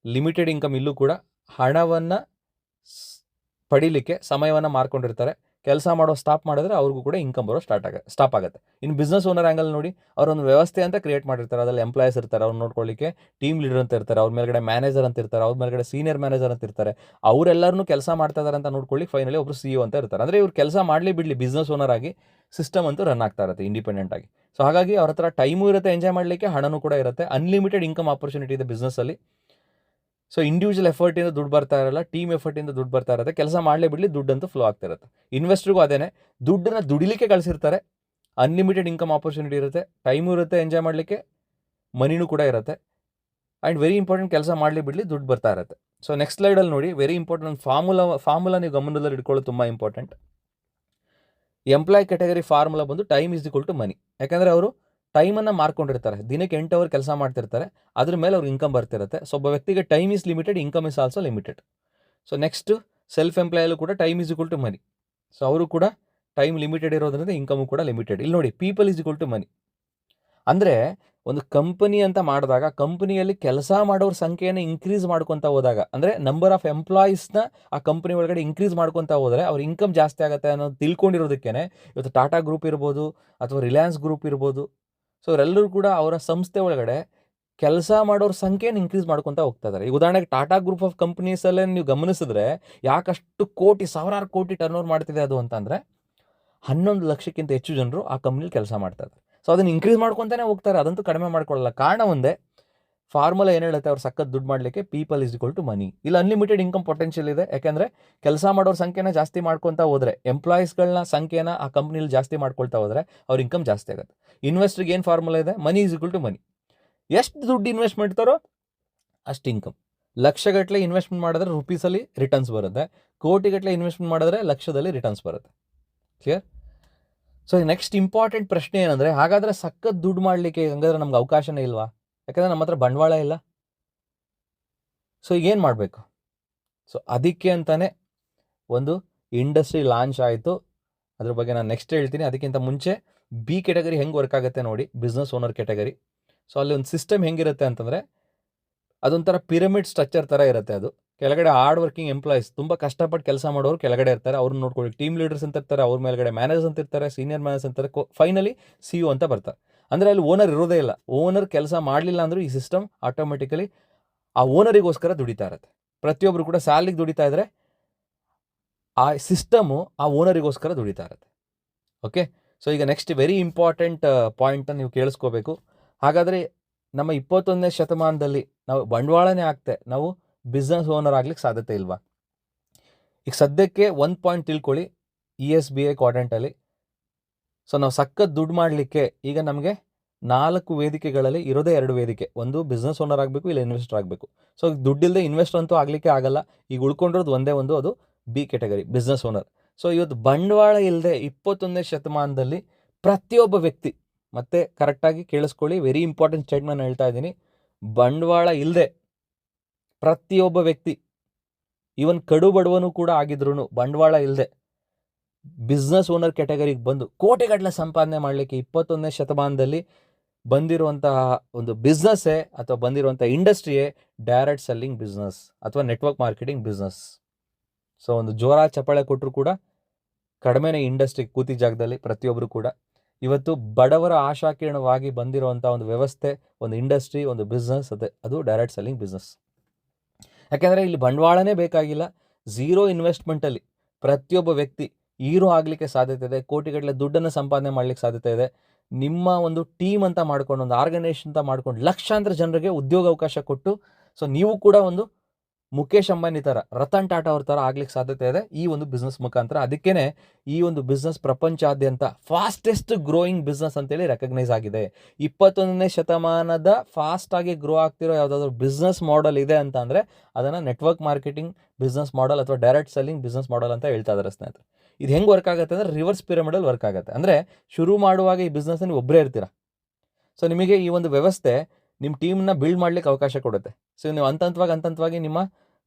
ಲಿಮಿಟೆಡ್ ಇನ್ಕಮ್ ಇಲ್ಲೂ ಕೂಡ ಹಣವನ್ನು ಪಡೀಲಿಕ್ಕೆ ಸಮಯವನ್ನು ಮಾರ್ಕೊಂಡಿರ್ತಾರೆ. ಕೆಲಸ ಮಾಡೋ ಸ್ಟಾಪ್ ಮಾಡಿದ್ರೆ ಅವ್ರಿಗೂ ಕೂಡ ಇನ್ಕಮ್ ಬರೋ ಸ್ಟಾಪ್ ಆಗುತ್ತೆ. ಇನ್ನು ಬಿಸ್ನೆಸ್ ಓನರ್ ಆ್ಯಂಗಲ್ ನೋಡಿ, ಅವರೊಂದು ವ್ಯವಸ್ಥೆ ಅಂತ ಕ್ರಿಯೇಟ್ ಮಾಡಿರ್ತಾರೆ. ಅದರಲ್ಲಿ ಎಂಪ್ಲಾಯೀಸ್ ಇರ್ತಾರೆ, ಅವ್ರು ನೋಡ್ಕೊಳ್ಳಿಕ್ಕೆ ಟೀಮ್ ಲೀಡರ್ ಅಂತ ಇರ್ತಾರೆ, ಅವ್ರ ಮೇಲ್ಗಡೆ ಮ್ಯಾನೇಜರ್ ಅಂತ ಇರ್ತಾರೆ, ಅವ್ರ ಮೇಲ್ಗಡೆ ಸೀನಿಯರ್ ಮ್ಯಾನೇಜರ್ ಅಂತ ಇರ್ತಾರೆ. ಅವರೆಲ್ಲರೂ ಕೆಲಸ ಮಾಡ್ತಾ ಇದ್ದಾರೆ ಅಂತ ನೋಡ್ಕೊಳ್ಳಿ. ಫೈನಲಿ ಒಬ್ಬರು CEO ಅಂತ ಇರ್ತಾರೆ. ಅಂದರೆ ಇವ್ರು ಕೆಲಸ ಮಾಡಲಿ ಬಿಡಲಿ, ಬಿಸ್ನೆಸ್ ಓನರ್ ಆಗಿ ಸಿಸ್ಟಮ್ ಅಂತೂ ರನ್ ಆಗ್ತಾ ಇರುತ್ತೆ ಇಂಡಿಪೆಂಡೆಂಟ್ ಆಗಿ. ಸೊ ಹಾಗಾಗಿ ಅವ್ರ ಹತ್ರ ಟೈಮು ಇರುತ್ತೆ, ಎಂಜಾಯ್ ಮಾಡಲಿಕ್ಕೆ ಹಣನೂ ಕೂಡ ಇರುತ್ತೆ. ಅನ್ಲಿಮಿಟೆಡ್ ಇನ್ಕಮ್ ಆಪರ್ಚುನಿಟಿ ಇದೆ ಬಿಸ್ನೆಸ್ಸಲ್ಲಿ. ಸೊ ಇಂಡಿವಿಜುವಲ್ ಎಫರ್ಟಿಂದ ದುಡ್ಡು ಬರ್ತಾ ಇರಲ್ಲ, ಟೀಮ್ ಎಫರ್ಟಿಂದ ದುಡ್ಡು ಬರ್ತಾ ಇರುತ್ತೆ. ಕೆಲಸ ಮಾಡಲೇ ಬಿಡಲಿ, ದುಡ್ಡಂತೂ ಫ್ಲೋ ಆಗ್ತಾ ಇರುತ್ತೆ. ಇನ್ವೆಸ್ಟ್ರಿಗೂ ಅದೇನೆ, ದುಡ್ಡನ್ನ ದುಡಿಲಿಕ್ಕೆ ಕಳಿಸಿರ್ತಾರೆ. ಅನ್ಲಿಮಿಟೆಡ್ ಇನ್ಕಮ್ ಆಪರ್ಚುನಿಟಿ ಇರುತ್ತೆ, ಟೈಮು ಇರುತ್ತೆ ಎಂಜಾಯ್ ಮಾಡಲಿಕ್ಕೆ, ಮನಿನೂ ಕೂಡ ಇರುತ್ತೆ. ಆ್ಯಂಡ್ ವೆರಿ ಇಂಪಾರ್ಟೆಂಟ್, ಕೆಲಸ ಮಾಡಲಿ ಬಿಡಲಿ ದುಡ್ಡು ಬರ್ತಾ ಇರುತ್ತೆ. ಸೊ ನೆಕ್ಸ್ಟ್ ಸ್ಲೈಡಲ್ಲಿ ನೋಡಿ, ವೆರಿ ಇಂಪಾರ್ಟೆಂಟ್ ಫಾರ್ಮುಲಾ ನೀವು ಗಮನದಲ್ಲಿ ಇಟ್ಕೊಳ್ಳೋದು ತುಂಬ ಇಂಪಾರ್ಟೆಂಟ್. ಎಂಪ್ಲಾಯ್ ಕ್ಯಾಟಗರಿ ಫಾರ್ಮುಲಾ ಬಂದು ಟೈಮ್ ಈಸ್ ಈಕ್ವಲ್ ಟು ಮನಿ. ಯಾಕಂದರೆ ಅವರು ಟೈಮನ್ನು ಮಾರ್ಕೊಂಡಿರ್ತಾರೆ, ದಿನಕ್ಕೆ 8 ಅವರ್ ಕೆಲಸ ಮಾಡ್ತಿರ್ತಾರೆ, ಅದ್ರ ಮೇಲೆ ಅವ್ರಿಗೆ ಇನ್ಕಮ್ ಬರ್ತಿರುತ್ತೆ. ಸೊ ಒಬ್ಬ ವ್ಯಕ್ತಿಗೆ time is limited, income is also limited. So next self ಎಂಪ್ಲಾಯಲ್ಲೂ ಕೂಡ time is equal to money. So ಅವರು ಕೂಡ ಟೈಮ್ ಲಿಮಿಟೆಡ್ ಇರೋದ್ರಿಂದ ಇನ್ಕಮು ಕೂಡ ಲಿಮಿಟೆಡ್. ಇಲ್ಲಿ ನೋಡಿ, people is equal to money. ಅಂದರೆ ಒಂದು ಕಂಪನಿ ಅಂತ ಮಾಡಿದಾಗ, ಕಂಪನಿಯಲ್ಲಿ ಕೆಲಸ ಮಾಡೋರ ಸಂಖ್ಯೆಯನ್ನು ಇನ್ಕ್ರೀಸ್ ಮಾಡ್ಕೊತಾ ಹೋದಾಗ, ಅಂದರೆ ನಂಬರ್ ಆಫ್ ಎಂಪ್ಲಾಯೀಸ್ನ ಆ ಕಂಪನಿ ಒಳಗಡೆ ಇನ್ಕ್ರೀಸ್ ಮಾಡ್ಕೊತಾ ಹೋದರೆ ಅವ್ರ ಇನ್ಕಮ್ ಜಾಸ್ತಿ ಆಗುತ್ತೆ ಅನ್ನೋದು ತಿಳ್ಕೊಂಡಿರೋದಕ್ಕೇ ಇವತ್ತು ಟಾಟಾ ಗ್ರೂಪ್ ಇರ್ಬೋದು ಅಥವಾ ರಿಲಯನ್ಸ್ ಗ್ರೂಪ್ ಇರ್ಬೋದು. ಸೊ ಅವರೆಲ್ಲರೂ ಕೂಡ ಅವರ ಸಂಸ್ಥೆ ಒಳಗಡೆ ಕೆಲಸ ಮಾಡೋರ ಸಂಖ್ಯೆಯನ್ನು ಇನ್ಕ್ರೀಸ್ ಮಾಡ್ಕೊತಾ ಹೋಗ್ತಾ ಇದ್ದಾರೆ. ಈಗ ಉದಾಹರಣೆಗೆ ಟಾಟಾ ಗ್ರೂಪ್ ಆಫ್ ಕಂಪ್ನೀಸಲ್ಲೇ ನೀವು ಗಮನಿಸಿದ್ರೆ ಯಾಕಷ್ಟು ಸಾವಿರಾರು ಕೋಟಿ ಟರ್ನ್ ಓವರ್ ಮಾಡ್ತಿದೆ ಅದು ಅಂತಂದರೆ 11 ಲಕ್ಷಕ್ಕಿಂತ ಹೆಚ್ಚು ಜನರು ಆ ಕಂಪ್ನಿಲಿ ಕೆಲಸ ಮಾಡ್ತಾ ಇದ್ದಾರೆ. ಸೊ ಅದನ್ನು ಇನ್ಕ್ರೀಸ್ ಮಾಡ್ಕೊತಾನೆ ಹೋಗ್ತಾರೆ, ಅದಂತೂ ಕಡಿಮೆ ಮಾಡ್ಕೊಳ್ಳಲ್ಲ. ಕಾರಣ ಒಂದೇ, ಫಾರ್ಮುಲಾ ಏನು ಹೇಳುತ್ತೆ, ಅವ್ರು ಸಖತ್ ದುಡ್ಡು ಮಾಡಲಿಕ್ಕೆ ಪೀಪಲ್ ಈಸ್ ಈಕ್ವಲ್ ಟು ಮನಿ. ಇಲ್ಲಿ ಅನ್ಲಿಮಿಟೆಡ್ ಇನ್ಕಮ್ ಪೊಟೆನ್ಷಿಯಲ್ ಇದೆ. ಯಾಕೆಂದರೆ ಕೆಲಸ ಮಾಡೋರ ಸಂಖ್ಯೆನ ಜಾಸ್ತಿ ಮಾಡ್ಕೊತಾ ಹೋದರೆ, ಎಂಪ್ಲಾಯೀಸ್ಗಳನ್ನ ಸಂಖ್ಯೆನ ಆ ಕಂಪ್ನಿಲಿ ಜಾಸ್ತಿ ಮಾಡ್ಕೊಳ್ತಾ ಹೋದರೆ ಅವ್ರ ಇನ್ಕಮ್ ಜಾಸ್ತಿ ಆಗುತ್ತೆ. ಇನ್ವೆಸ್ಟ್ರಿಗೆ ಏನು ಫಾರ್ಮುಲಾ ಇದೆ, ಮನಿ ಈಸ್ ಈಕ್ವಲ್ ಟು ಮನಿ. ಎಷ್ಟು ದುಡ್ಡು ಇನ್ವೆಸ್ಟ್ ಮಾಡ್ತಾರೋ ಅಷ್ಟು ಇನ್ಕಮ್. ಲಕ್ಷಗಟ್ಟಲೆ ಇನ್ವೆಸ್ಟ್ಮೆಂಟ್ ಮಾಡಿದ್ರೆ ರುಪೀಸಲ್ಲಿ ರಿಟರ್ನ್ಸ್ ಬರುತ್ತೆ, ಕೋಟಿಗಟ್ಟಲೆ ಇನ್ವೆಸ್ಟ್ಮೆಂಟ್ ಮಾಡಿದ್ರೆ ಲಕ್ಷದಲ್ಲಿ ರಿಟರ್ನ್ಸ್ ಬರುತ್ತೆ. ಕ್ಲಿಯರ್? ಸೊ ನೆಕ್ಸ್ಟ್ ಇಂಪಾರ್ಟೆಂಟ್ ಪ್ರಶ್ನೆ ಏನಂದರೆ, ಹಾಗಾದರೆ ಸಖತ್ ದುಡ್ಡು ಮಾಡಲಿಕ್ಕೆ ಹಂಗಾದ್ರೆ ನಮ್ಗೆ ಅವಕಾಶನೇ ಇಲ್ವಾ? ಯಾಕಂದರೆ ನಮ್ಮ ಹತ್ರ ಬಂಡವಾಳ ಇಲ್ಲ. ಸೊ ಈಗೇನು ಮಾಡಬೇಕು? ಸೊ ಅದಕ್ಕೆ ಅಂತಲೇ ಒಂದು ಇಂಡಸ್ಟ್ರಿ ಲಾಂಚ್ ಆಯಿತು. ಅದ್ರ ಬಗ್ಗೆ ನಾನು ನೆಕ್ಸ್ಟ್ ಹೇಳ್ತೀನಿ. ಅದಕ್ಕಿಂತ ಮುಂಚೆ B ಕ್ಯಾಟಗರಿ ಹೆಂಗೆ ವರ್ಕ್ ಆಗುತ್ತೆ ನೋಡಿ, ಬಿಸ್ನೆಸ್ ಓನರ್ ಕ್ಯಾಟಗರಿ. ಸೊ ಅಲ್ಲಿ ಒಂದು ಸಿಸ್ಟಮ್ ಹೆಂಗಿರುತ್ತೆ ಅಂತಂದರೆ, ಅದೊಂಥರ ಪಿರಮಿಡ್ ಸ್ಟ್ರಕ್ಚರ್ ಥರ ಇರುತ್ತೆ. ಅದು ಕೆಳಗಡೆ ಹಾರ್ಡ್ ವರ್ಕಿಂಗ್ ಎಂಪ್ಲಾಯೀಸ್, ತುಂಬ ಕಷ್ಟಪಟ್ಟು ಕೆಲಸ ಮಾಡೋರು ಕೆಳಗಡೆ ಇರ್ತಾರೆ. ಅವ್ರನ್ನ ನೋಡ್ಕೊಳ್ಳಿ ಟೀಮ್ ಲೀಡರ್ಸ್ ಅಂತ ಇರ್ತಾರೆ, ಅವ್ರ ಮೇಲ್ಗಡೆ ಮ್ಯಾನೇಜರ್ಸ್ ಅಂತ ಇರ್ತಾರೆ, ಸೀನಿಯರ್ ಮ್ಯಾನೇಜರ್ಸ್ ಅಂತಾರೆ, ಫೈನಲಿ CEO ಅಂತ ಬರ್ತಾರೆ. ಅಂದರೆ ಅಲ್ಲಿ ಓನರ್ ಇರೋದೇ ಇಲ್ಲ. ಓನರ್ ಕೆಲಸ ಮಾಡಲಿಲ್ಲ ಅಂದರೂ ಈ ಸಿಸ್ಟಮ್ ಆಟೋಮೆಟಿಕಲಿ ಆ ಓನರಿಗೋಸ್ಕರ ದುಡಿತಾ ಇರುತ್ತೆ. ಪ್ರತಿಯೊಬ್ಬರು ಕೂಡ ಸ್ಯಾಲ್ರಿಗೆ ದುಡಿತಾ ಇದ್ರೆ ಆ ಸಿಸ್ಟಮು ಆ ಓನರಿಗೋಸ್ಕರ ದುಡಿತಾ ಇರುತ್ತೆ. ಓಕೆ, ಸೊ ಈಗ ನೆಕ್ಸ್ಟ್ ವೆರಿ ಇಂಪಾರ್ಟೆಂಟ್ ಪಾಯಿಂಟನ್ನು ನೀವು ಕೇಳಿಸ್ಕೋಬೇಕು. ಹಾಗಾದರೆ ನಮ್ಮ 21ನೇ ಶತಮಾನದಲ್ಲಿ ನಾವು ಬಂಡವಾಳನೇ ಆಗ್ತೆ ನಾವು ಬಿಸ್ನೆಸ್ ಓನರ್ ಆಗ್ಲಿಕ್ಕೆ ಸಾಧ್ಯತೆ ಇಲ್ವಾ? ಈಗ ಸದ್ಯಕ್ಕೆ ಒಂದು ಪಾಯಿಂಟ್ ತಿಳ್ಕೊಳ್ಳಿ, ESBI ಕ್ವಾಡ್ರೆಂಟಲ್ಲಿ. ಸೊ ನಾವು ಸಖತ್ ದುಡ್ಡು ಮಾಡಲಿಕ್ಕೆ ಈಗ ನಮಗೆ 4 ವೇದಿಕೆಗಳಲ್ಲಿ ಇರೋದೇ 2 ವೇದಿಕೆ. ಒಂದು ಬಿಸ್ನೆಸ್ ಓನರ್ ಆಗಬೇಕು, ಇಲ್ಲ ಇನ್ವೆಸ್ಟರ್ ಆಗಬೇಕು. ಸೊ ದುಡ್ಡಿಲ್ಲದೆ ಇನ್ವೆಸ್ಟರ್ ಅಂತೂ ಆಗಲಿಕ್ಕೆ ಆಗಲ್ಲ. ಈಗ ಉಳ್ಕೊಂಡಿರೋದು ಒಂದೇ ಒಂದು, ಅದು B category, business owner. So ಇವತ್ತು ಬಂಡವಾಳ ಇಲ್ಲದೆ 21ನೇ ಶತಮಾನದಲ್ಲಿ ಪ್ರತಿಯೊಬ್ಬ ವ್ಯಕ್ತಿ, ಮತ್ತೆ ಕರೆಕ್ಟಾಗಿ ಕೇಳಿಸ್ಕೊಳ್ಳಿ, ವೆರಿ ಇಂಪಾರ್ಟೆಂಟ್ ಸ್ಟೇಟ್ಮೆಂಟ್ ಹೇಳ್ತಾ ಇದ್ದೀನಿ, ಬಂಡವಾಳ ಇಲ್ಲದೆ ಪ್ರತಿಯೊಬ್ಬ ವ್ಯಕ್ತಿ, ಈವನ್ ಕಡು ಬಡವನು ಕೂಡ ಆಗಿದ್ರು ಬಂಡವಾಳ ಇಲ್ಲದೆ ಬಿಸ್ನೆಸ್ ಓನರ್ ಕ್ಯಾಟಗರಿಗೆ ಬಂದು ಕೋಟಿಗಟ್ಟಲೆ ಸಂಪಾದನೆ ಮಾಡಲಿಕ್ಕೆ 21ನೇ ಶತಮಾನದಲ್ಲಿ ಬಂದಿರುವಂತಹ ಒಂದು ಬಿಸ್ನೆಸ್ಸೇ ಅಥವಾ ಬಂದಿರುವಂಥ ಇಂಡಸ್ಟ್ರಿಯೇ ಡೈರೆಕ್ಟ್ ಸೆಲ್ಲಿಂಗ್ ಬಿಸ್ನೆಸ್ ಅಥವಾ ನೆಟ್ವರ್ಕ್ ಮಾರ್ಕೆಟಿಂಗ್ ಬಿಸ್ನೆಸ್. ಸೊ ಒಂದು ಜೋರ ಚಪ್ಪಾಳೆ ಕೊಟ್ಟರು ಕೂಡ ಕಡಿಮೆನೇ ಇಂಡಸ್ಟ್ರಿ ಕೂತಿ ಜಾಗದಲ್ಲಿ ಪ್ರತಿಯೊಬ್ಬರು ಕೂಡ ಇವತ್ತು ಬಡವರ ಆಶಾಕಿರಣವಾಗಿ ಬಂದಿರುವಂಥ ಒಂದು ವ್ಯವಸ್ಥೆ, ಒಂದು ಇಂಡಸ್ಟ್ರಿ, ಒಂದು ಬಿಸ್ನೆಸ್, ಅದು ಡೈರೆಕ್ಟ್ ಸೆಲ್ಲಿಂಗ್ ಬಿಸ್ನೆಸ್. ಯಾಕೆಂದರೆ ಇಲ್ಲಿ ಬಂಡವಾಳನೇ ಬೇಕಾಗಿಲ್ಲ. ಝೀರೋ ಇನ್ವೆಸ್ಟ್ಮೆಂಟಲ್ಲಿ ಪ್ರತಿಯೊಬ್ಬ ವ್ಯಕ್ತಿ ಹೀರೋ ಆಗಲಿಕ್ಕೆ ಸಾಧ್ಯತೆ ಇದೆ. ಕೋಟಿಗಟ್ಟಲೆ ದುಡ್ಡನ್ನು ಸಂಪಾದನೆ ಮಾಡಲಿಕ್ಕೆ ಸಾಧ್ಯತೆ ಇದೆ. ನಿಮ್ಮ ಒಂದು ಟೀಮ್ ಅಂತ ಮಾಡ್ಕೊಂಡು, ಒಂದು ಆರ್ಗನೈಸೇಷನ್ ಅಂತ ಮಾಡ್ಕೊಂಡು ಲಕ್ಷಾಂತರ ಜನರಿಗೆ ಉದ್ಯೋಗ ಅವಕಾಶ ಕೊಟ್ಟು, ಸೊ ನೀವು ಕೂಡ ಒಂದು ಮುಖೇಶ್ ಅಂಬಾನಿ ಥರ, ರತನ್ ಟಾಟಾ ಅವ್ರ ಥರ ಆಗ್ಲಿಕ್ಕೆ ಸಾಧ್ಯತೆ ಇದೆ ಈ ಒಂದು ಬಿಸ್ನೆಸ್ ಮುಖಾಂತರ. ಅದಕ್ಕೇ ಈ ಒಂದು ಬಿಸ್ನೆಸ್ ಪ್ರಪಂಚಾದ್ಯಂತ ಫಾಸ್ಟೆಸ್ಟ್ ಗ್ರೋಯಿಂಗ್ ಬಿಸ್ನೆಸ್ ಅಂತೇಳಿ ರೆಕಗ್ನೈಸ್ ಆಗಿದೆ. 21ನೇ ಶತಮಾನದ ಫಾಸ್ಟಾಗಿ ಗ್ರೋ ಆಗ್ತಿರೋ ಯಾವುದಾದ್ರೂ ಬಿಸ್ನೆಸ್ ಮಾಡೆಲ್ ಇದೆ ಅಂತ ಅಂದರೆ ಅದನ್ನು ನೆಟ್ವರ್ಕ್ ಮಾರ್ಕೆಟಿಂಗ್ ಬಿಸ್ನೆಸ್ ಮಾಡೆಲ್ ಅಥವಾ ಡೈರೆಕ್ಟ್ ಸೆಲ್ಲಿಂಗ್ ಬಿಸ್ನೆಸ್ ಮಾಡೆಲ್ ಅಂತ ಹೇಳ್ತಾ ಇದ್ದಾರೆ ಸ್ನೇಹಿತರೆ. ಇದು ಹೆಂಗೆ ವರ್ಕ್ ಆಗುತ್ತೆ ಅಂದರೆ ರಿವರ್ಸ್ ಪಿರಮಿಡಲ್ ವರ್ಕ್ ಆಗುತ್ತೆ. ಅಂದರೆ ಶುರು ಮಾಡುವಾಗ ಈ ಬಿಸ್ನೆಸ್ ನೀವು ಒಬ್ಬರೇ ಇರ್ತೀರಾ. ಸೊ ನಿಮಗೆ ಈ ಒಂದು ವ್ಯವಸ್ಥೆ ನಿಮ್ಮ ಟೀಮ್ನ ಬಿಲ್ಡ್ ಮಾಡ್ಲಿಕ್ಕೆ ಅವಕಾಶ ಕೊಡುತ್ತೆ. ಸೊ ನೀವು ಹಂತವಾಗಿ ನಿಮ್ಮ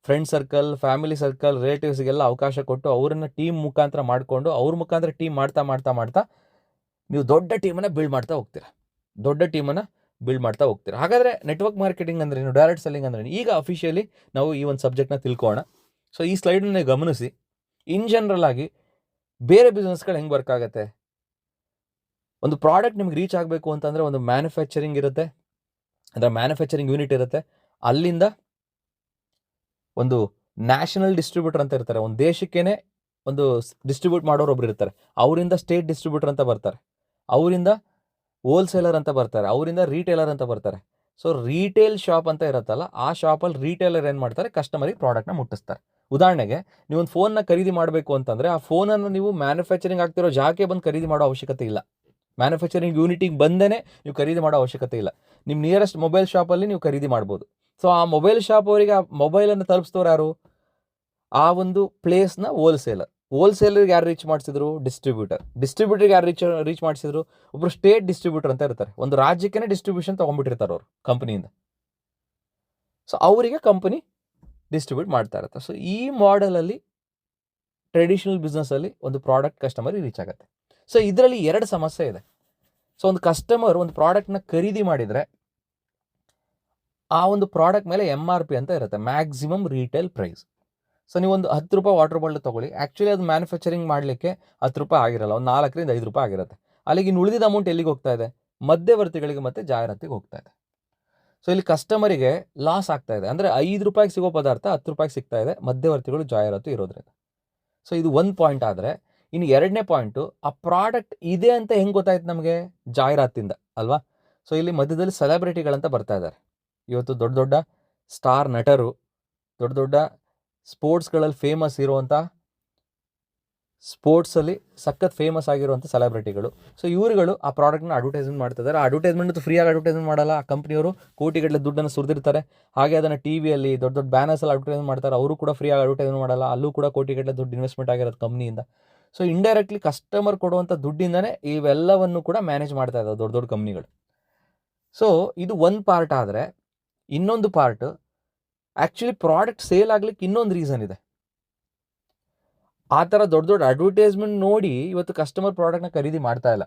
ಫ್ರೆಂಡ್ ಸರ್ಕಲ್, ಫ್ಯಾಮಿಲಿ ಸರ್ಕಲ್, ರಿಲೇಟಿವ್ಸ್ಗೆಲ್ಲ ಅವಕಾಶ ಕೊಟ್ಟು ಅವರನ್ನು ಟೀಮ್ ಮುಖಾಂತರ ಮಾಡಿಕೊಂಡು ಅವ್ರ ಮುಖಾಂತರ ಟೀಮ್ ಮಾಡ್ತಾ ನೀವು ದೊಡ್ಡ ಟೀಮನ್ನು ಬಿಲ್ಡ್ ಮಾಡ್ತಾ ಹೋಗ್ತೀರಾ. ಹಾಗಾದರೆ ನೆಟ್ವರ್ಕ್ ಮಾರ್ಕೆಟಿಂಗ್ ಅಂದ್ರೆ ಏನು, ಡೈರೆಕ್ಟ್ ಸೆಲ್ಲಿಂಗ್ ಅಂದ್ರೆ ಏನು? ಈಗ ಅಫಿಷಿಯಲಿ ನಾವು ಈ ಒಂದು ಸಬ್ಜೆಕ್ಟ್ನ ತಿಳ್ಕೊಳ್ಳೋಣ. ಸೊ ಈ ಸ್ಲೈಡನ್ನ ಗಮನಿಸಿ. ಇನ್ ಜನರಲ್ ಆಗಿ ಬೇರೆ ಬಿಸ್ನೆಸ್ಗಳು ಹೆಂಗೆ ವರ್ಕ್ ಆಗುತ್ತೆ. ಒಂದು ಪ್ರಾಡಕ್ಟ್ ನಿಮ್ಗೆ ರೀಚ್ ಆಗಬೇಕು ಅಂತಂದರೆ ಒಂದು ಮ್ಯಾನುಫ್ಯಾಕ್ಚರಿಂಗ್ ಇರುತ್ತೆ, ಅದರ ಮ್ಯಾನುಫ್ಯಾಕ್ಚರಿಂಗ್ ಯೂನಿಟ್ ಇರುತ್ತೆ. ಅಲ್ಲಿಂದ ಒಂದು ನ್ಯಾಷನಲ್ ಡಿಸ್ಟ್ರಿಬ್ಯೂಟರ್ ಅಂತ ಇರ್ತಾರೆ, ಒಂದು ದೇಶಕ್ಕೇನೆ ಒಂದು ಡಿಸ್ಟ್ರಿಬ್ಯೂಟ್ ಮಾಡೋರು ಒಬ್ರು ಇರ್ತಾರೆ. ಅವರಿಂದ ಸ್ಟೇಟ್ ಡಿಸ್ಟ್ರಿಬ್ಯೂಟರ್ ಅಂತ ಬರ್ತಾರೆ, ಅವರಿಂದ ಹೋಲ್ಸೇಲರ್ ಅಂತ ಬರ್ತಾರೆ, ಅವರಿಂದ ರೀಟೇಲರ್ ಅಂತ ಬರ್ತಾರೆ. ಸೊ ರೀಟೇಲ್ ಶಾಪ್ ಅಂತ ಇರುತ್ತಲ್ಲ, ಆ ಶಾಪಲ್ಲಿ ರೀಟೇಲರ್ ಏನು ಮಾಡ್ತಾರೆ, ಕಸ್ಟಮರಿಗೆ ಪ್ರಾಡಕ್ಟ್ನ ಮುಟ್ಟಿಸ್ತಾರೆ. ಉದಾಹರಣೆಗೆ ನೀವೊಂದು ಫೋನ್ನ ಖರೀದಿ ಮಾಡಬೇಕು ಅಂತಂದರೆ ಆ ಫೋನನ್ನು ನೀವು ಮ್ಯಾನುಫ್ಯಾಕ್ಚರಿಂಗ್ ಆಗ್ತಿರೋ ಜಾಗಕ್ಕೆ ಬಂದು ಖರೀದಿ ಮಾಡೋ ಅವಶ್ಯಕತೆ ಇಲ್ಲ. ಮ್ಯಾನುಫ್ಯಾಕ್ಚರಿಂಗ್ ಯೂನಿಟಿಗೆ ಬಂದೇ ನೀವು ಖರೀದಿ ಮಾಡೋ ಅವಶ್ಯಕತೆ ಇಲ್ಲ. ನಿಮ್ಮ ನಿಯರೆಸ್ಟ್ ಮೊಬೈಲ್ ಶಾಪಲ್ಲಿ ನೀವು ಖರೀದಿ ಮಾಡ್ಬೋದು. ಸೊ ಆ ಮೊಬೈಲ್ ಶಾಪ್ ಅವರಿಗೆ ಆ ಮೊಬೈಲನ್ನು ತಲುಪಿಸ್ತವ್ರು ಯಾರು? ಆ ಒಂದು ಪ್ಲೇಸ್ನ ಹೋಲ್ಸೇಲರ್ಗೆ ಯಾರು ರೀಚ್ ಮಾಡಿಸಿದ್ರು? ಡಿಸ್ಟ್ರಿಬ್ಯೂಟರ್ಗೆ ಯಾರು ರೀಚ್ ಮಾಡಿಸಿದ್ರು? ಒಬ್ಬರು ಸ್ಟೇಟ್ ಡಿಸ್ಟ್ರಿಬ್ಯೂಟರ್ ಅಂತ ಇರ್ತಾರೆ, ಒಂದು ರಾಜ್ಯಕ್ಕೇ ಡಿಸ್ಟ್ರಿಬ್ಯೂಷನ್ ತೊಗೊಂಡ್ಬಿಟ್ಟಿರ್ತಾರೆ ಅವರು ಕಂಪನಿಯಿಂದ. ಸೊ ಅವರಿಗೆ ಕಂಪನಿ ಡಿಸ್ಟ್ರಿಬ್ಯೂಟ್ ಮಾಡ್ತಾ ಇರುತ್ತೆ. ಸೊ ಈ ಮಾಡೆಲಲ್ಲಿ ಟ್ರೆಡಿಷನಲ್ ಬಿಸ್ನೆಸ್ಸಲ್ಲಿ ಒಂದು ಪ್ರಾಡಕ್ಟ್ ಕಸ್ಟಮರಿಗೆ ರೀಚ್ ಆಗುತ್ತೆ. ಸೊ ಇದರಲ್ಲಿ 2 ಸಮಸ್ಯೆ ಇದೆ. ಸೊ ಒಂದು ಕಸ್ಟಮರ್ ಒಂದು ಪ್ರಾಡಕ್ಟ್ನ ಖರೀದಿ ಮಾಡಿದರೆ ಆ ಒಂದು ಪ್ರಾಡಕ್ಟ್ ಮೇಲೆ MRP ಅಂತ ಇರುತ್ತೆ, ಮ್ಯಾಕ್ಸಿಮಮ್ ರೀಟೇಲ್ ಪ್ರೈಸ್. ಸೊ ನೀವು ಒಂದು 10 ರೂಪಾಯಿ ವಾಟರ್ ಬಾಟಲ್ ತೊಗೊಳ್ಳಿ, ಆ್ಯಕ್ಚುಲಿ ಅದು ಮ್ಯಾನುಫ್ಯಾಕ್ಚರಿಂಗ್ ಮಾಡಲಿಕ್ಕೆ 10 ರೂಪಾಯಿ ಆಗಿರಲ್ಲ, ಒಂದು 4 ರಿಂದ 5 ರೂಪಾಯಿ ಆಗಿರುತ್ತೆ. ಅಲ್ಲಿಗೆ ಇನ್ನು ಉಳಿದಿದ್ದ ಅಮೌಂಟ್ ಎಲ್ಲಿಗೆ ಹೋಗ್ತಾ ಇದೆ? ಮಧ್ಯವರ್ತಿಗಳಿಗೆ ಮತ್ತು ಜಾಹೀರಾತಿಗೆ ಹೋಗ್ತಾ ಇದೆ. ಸೊ ಇಲ್ಲಿ ಕಸ್ಟಮರಿಗೆ ಲಾಸ್ ಆಗ್ತಾ ಇದೆ. ಅಂದರೆ 5 ರೂಪಾಯಿಗೆ ಸಿಗೋ ಪದಾರ್ಥ 10 ರೂಪಾಯಿಗೆ ಸಿಗ್ತಾ ಇದೆ, ಮಧ್ಯವರ್ತಿಗಳು ಜಾಹೀರಾತು ಇರೋದ್ರಿಂದ. ಸೊ ಇದು ಒಂದು ಪಾಯಿಂಟ್. ಆದರೆ ಇನ್ನು 2ನೇ ಪಾಯಿಂಟು, ಆ ಪ್ರಾಡಕ್ಟ್ ಇದೆ ಅಂತ ಹೆಂಗೆ ಗೊತ್ತಾಯ್ತು ನಮಗೆ? ಜಾಹೀರಾತಿಂದ ಅಲ್ವಾ? ಸೊ ಇಲ್ಲಿ ಮಧ್ಯದಲ್ಲಿ ಸೆಲೆಬ್ರಿಟಿಗಳಂತ ಬರ್ತಾ ಇದ್ದಾರೆ. ಇವತ್ತು ದೊಡ್ಡ ದೊಡ್ಡ ಸ್ಟಾರ್ ನಟರು, ದೊಡ್ಡ ದೊಡ್ಡ ಸ್ಪೋರ್ಟ್ಸ್ಗಳಲ್ಲಿ ಫೇಮಸ್ ಇರುವಂಥ, ಸ್ಪೋರ್ಟ್ಸಲ್ಲಿ ಸಖತ್ ಫೇಮಸ್ ಆಗಿರುವಂಥ ಸೆಲೆಬ್ರಿಟಿಗಳು. ಸೊ ಇವರುಗಳು ಆ ಪ್ರಾಡಕ್ಟ್ನ ಅಡ್ವರ್ಟೈಸ್ಮೆಂಟ್ ಮಾಡ್ತಿದ್ದಾರೆ. ಆ ಅಡ್ವರ್ಟೈಸ್ಮೆಂಟ್ ಫ್ರೀಯಾಗಿ ಅಡ್ವರ್ಟೈಸ್ಮೆಂಟ್ ಮಾಡಲ್ಲ, ಆ ಕಂಪ್ನಿಯವರು ಕೋಟಿಗಟ್ಟಲೆ ದುಡ್ಡನ್ನು ಸುರಿದಿರ್ತಾರೆ. ಹಾಗೆ ಅದನ್ನು ಟಿವಿಯಲ್ಲಿ ದೊಡ್ಡ ದೊಡ್ಡ ಬ್ಯಾನರ್ಸಲ್ಲಿ ಅಡ್ವರ್ಟೈಸ್ಮೆಂಟ್ ಮಾಡ್ತಾರೆ, ಅವರು ಕೂಡ ಫ್ರೀಯಾಗಿ ಅಡ್ವರ್ಟೈಸ್ಮೆಂಟ್ ಮಾಡಲ್ಲ, ಅಲ್ಲೂ ಕೂಡ ಕೋಟಿಗಟ್ಟಲೆ ದುಡ್ಡು ಇನ್ವೆಸ್ಟ್ಮೆಂಟ್ ಆಗಿರೋದು ಕಂಪ್ನಿಯಿಂದ. ಸೊ ಇಂಡೈರೆಕ್ಟ್ಲಿ ಕಸ್ಟಮರ್ ಕೊಡುವಂಥ ದುಡ್ಡಿಂದನೇ ಇವೆಲ್ಲವನ್ನು ಕೂಡ ಮ್ಯಾನೇಜ್ ಮಾಡ್ತಾ ಇದ್ದಾವೆ ದೊಡ್ಡ ದೊಡ್ಡ ಕಂಪ್ನಿಗಳು. ಸೊ ಇದು ಒಂದು ಪಾರ್ಟ್. ಆದರೆ ಇನ್ನೊಂದು ಪಾರ್ಟ್, ಆ್ಯಕ್ಚುಲಿ ಪ್ರಾಡಕ್ಟ್ ಸೇಲ್ ಆಗ್ಲಿಕ್ಕೆ ಇನ್ನೊಂದು ರೀಸನ್ ಇದೆ. ಆ ಥರ ದೊಡ್ಡ ದೊಡ್ಡ ಅಡ್ವರ್ಟೈಸ್ಮೆಂಟ್ ನೋಡಿ ಇವತ್ತು ಕಸ್ಟಮರ್ ಪ್ರಾಡಕ್ಟ್ನ ಖರೀದಿ ಮಾಡ್ತಾ ಇಲ್ಲ,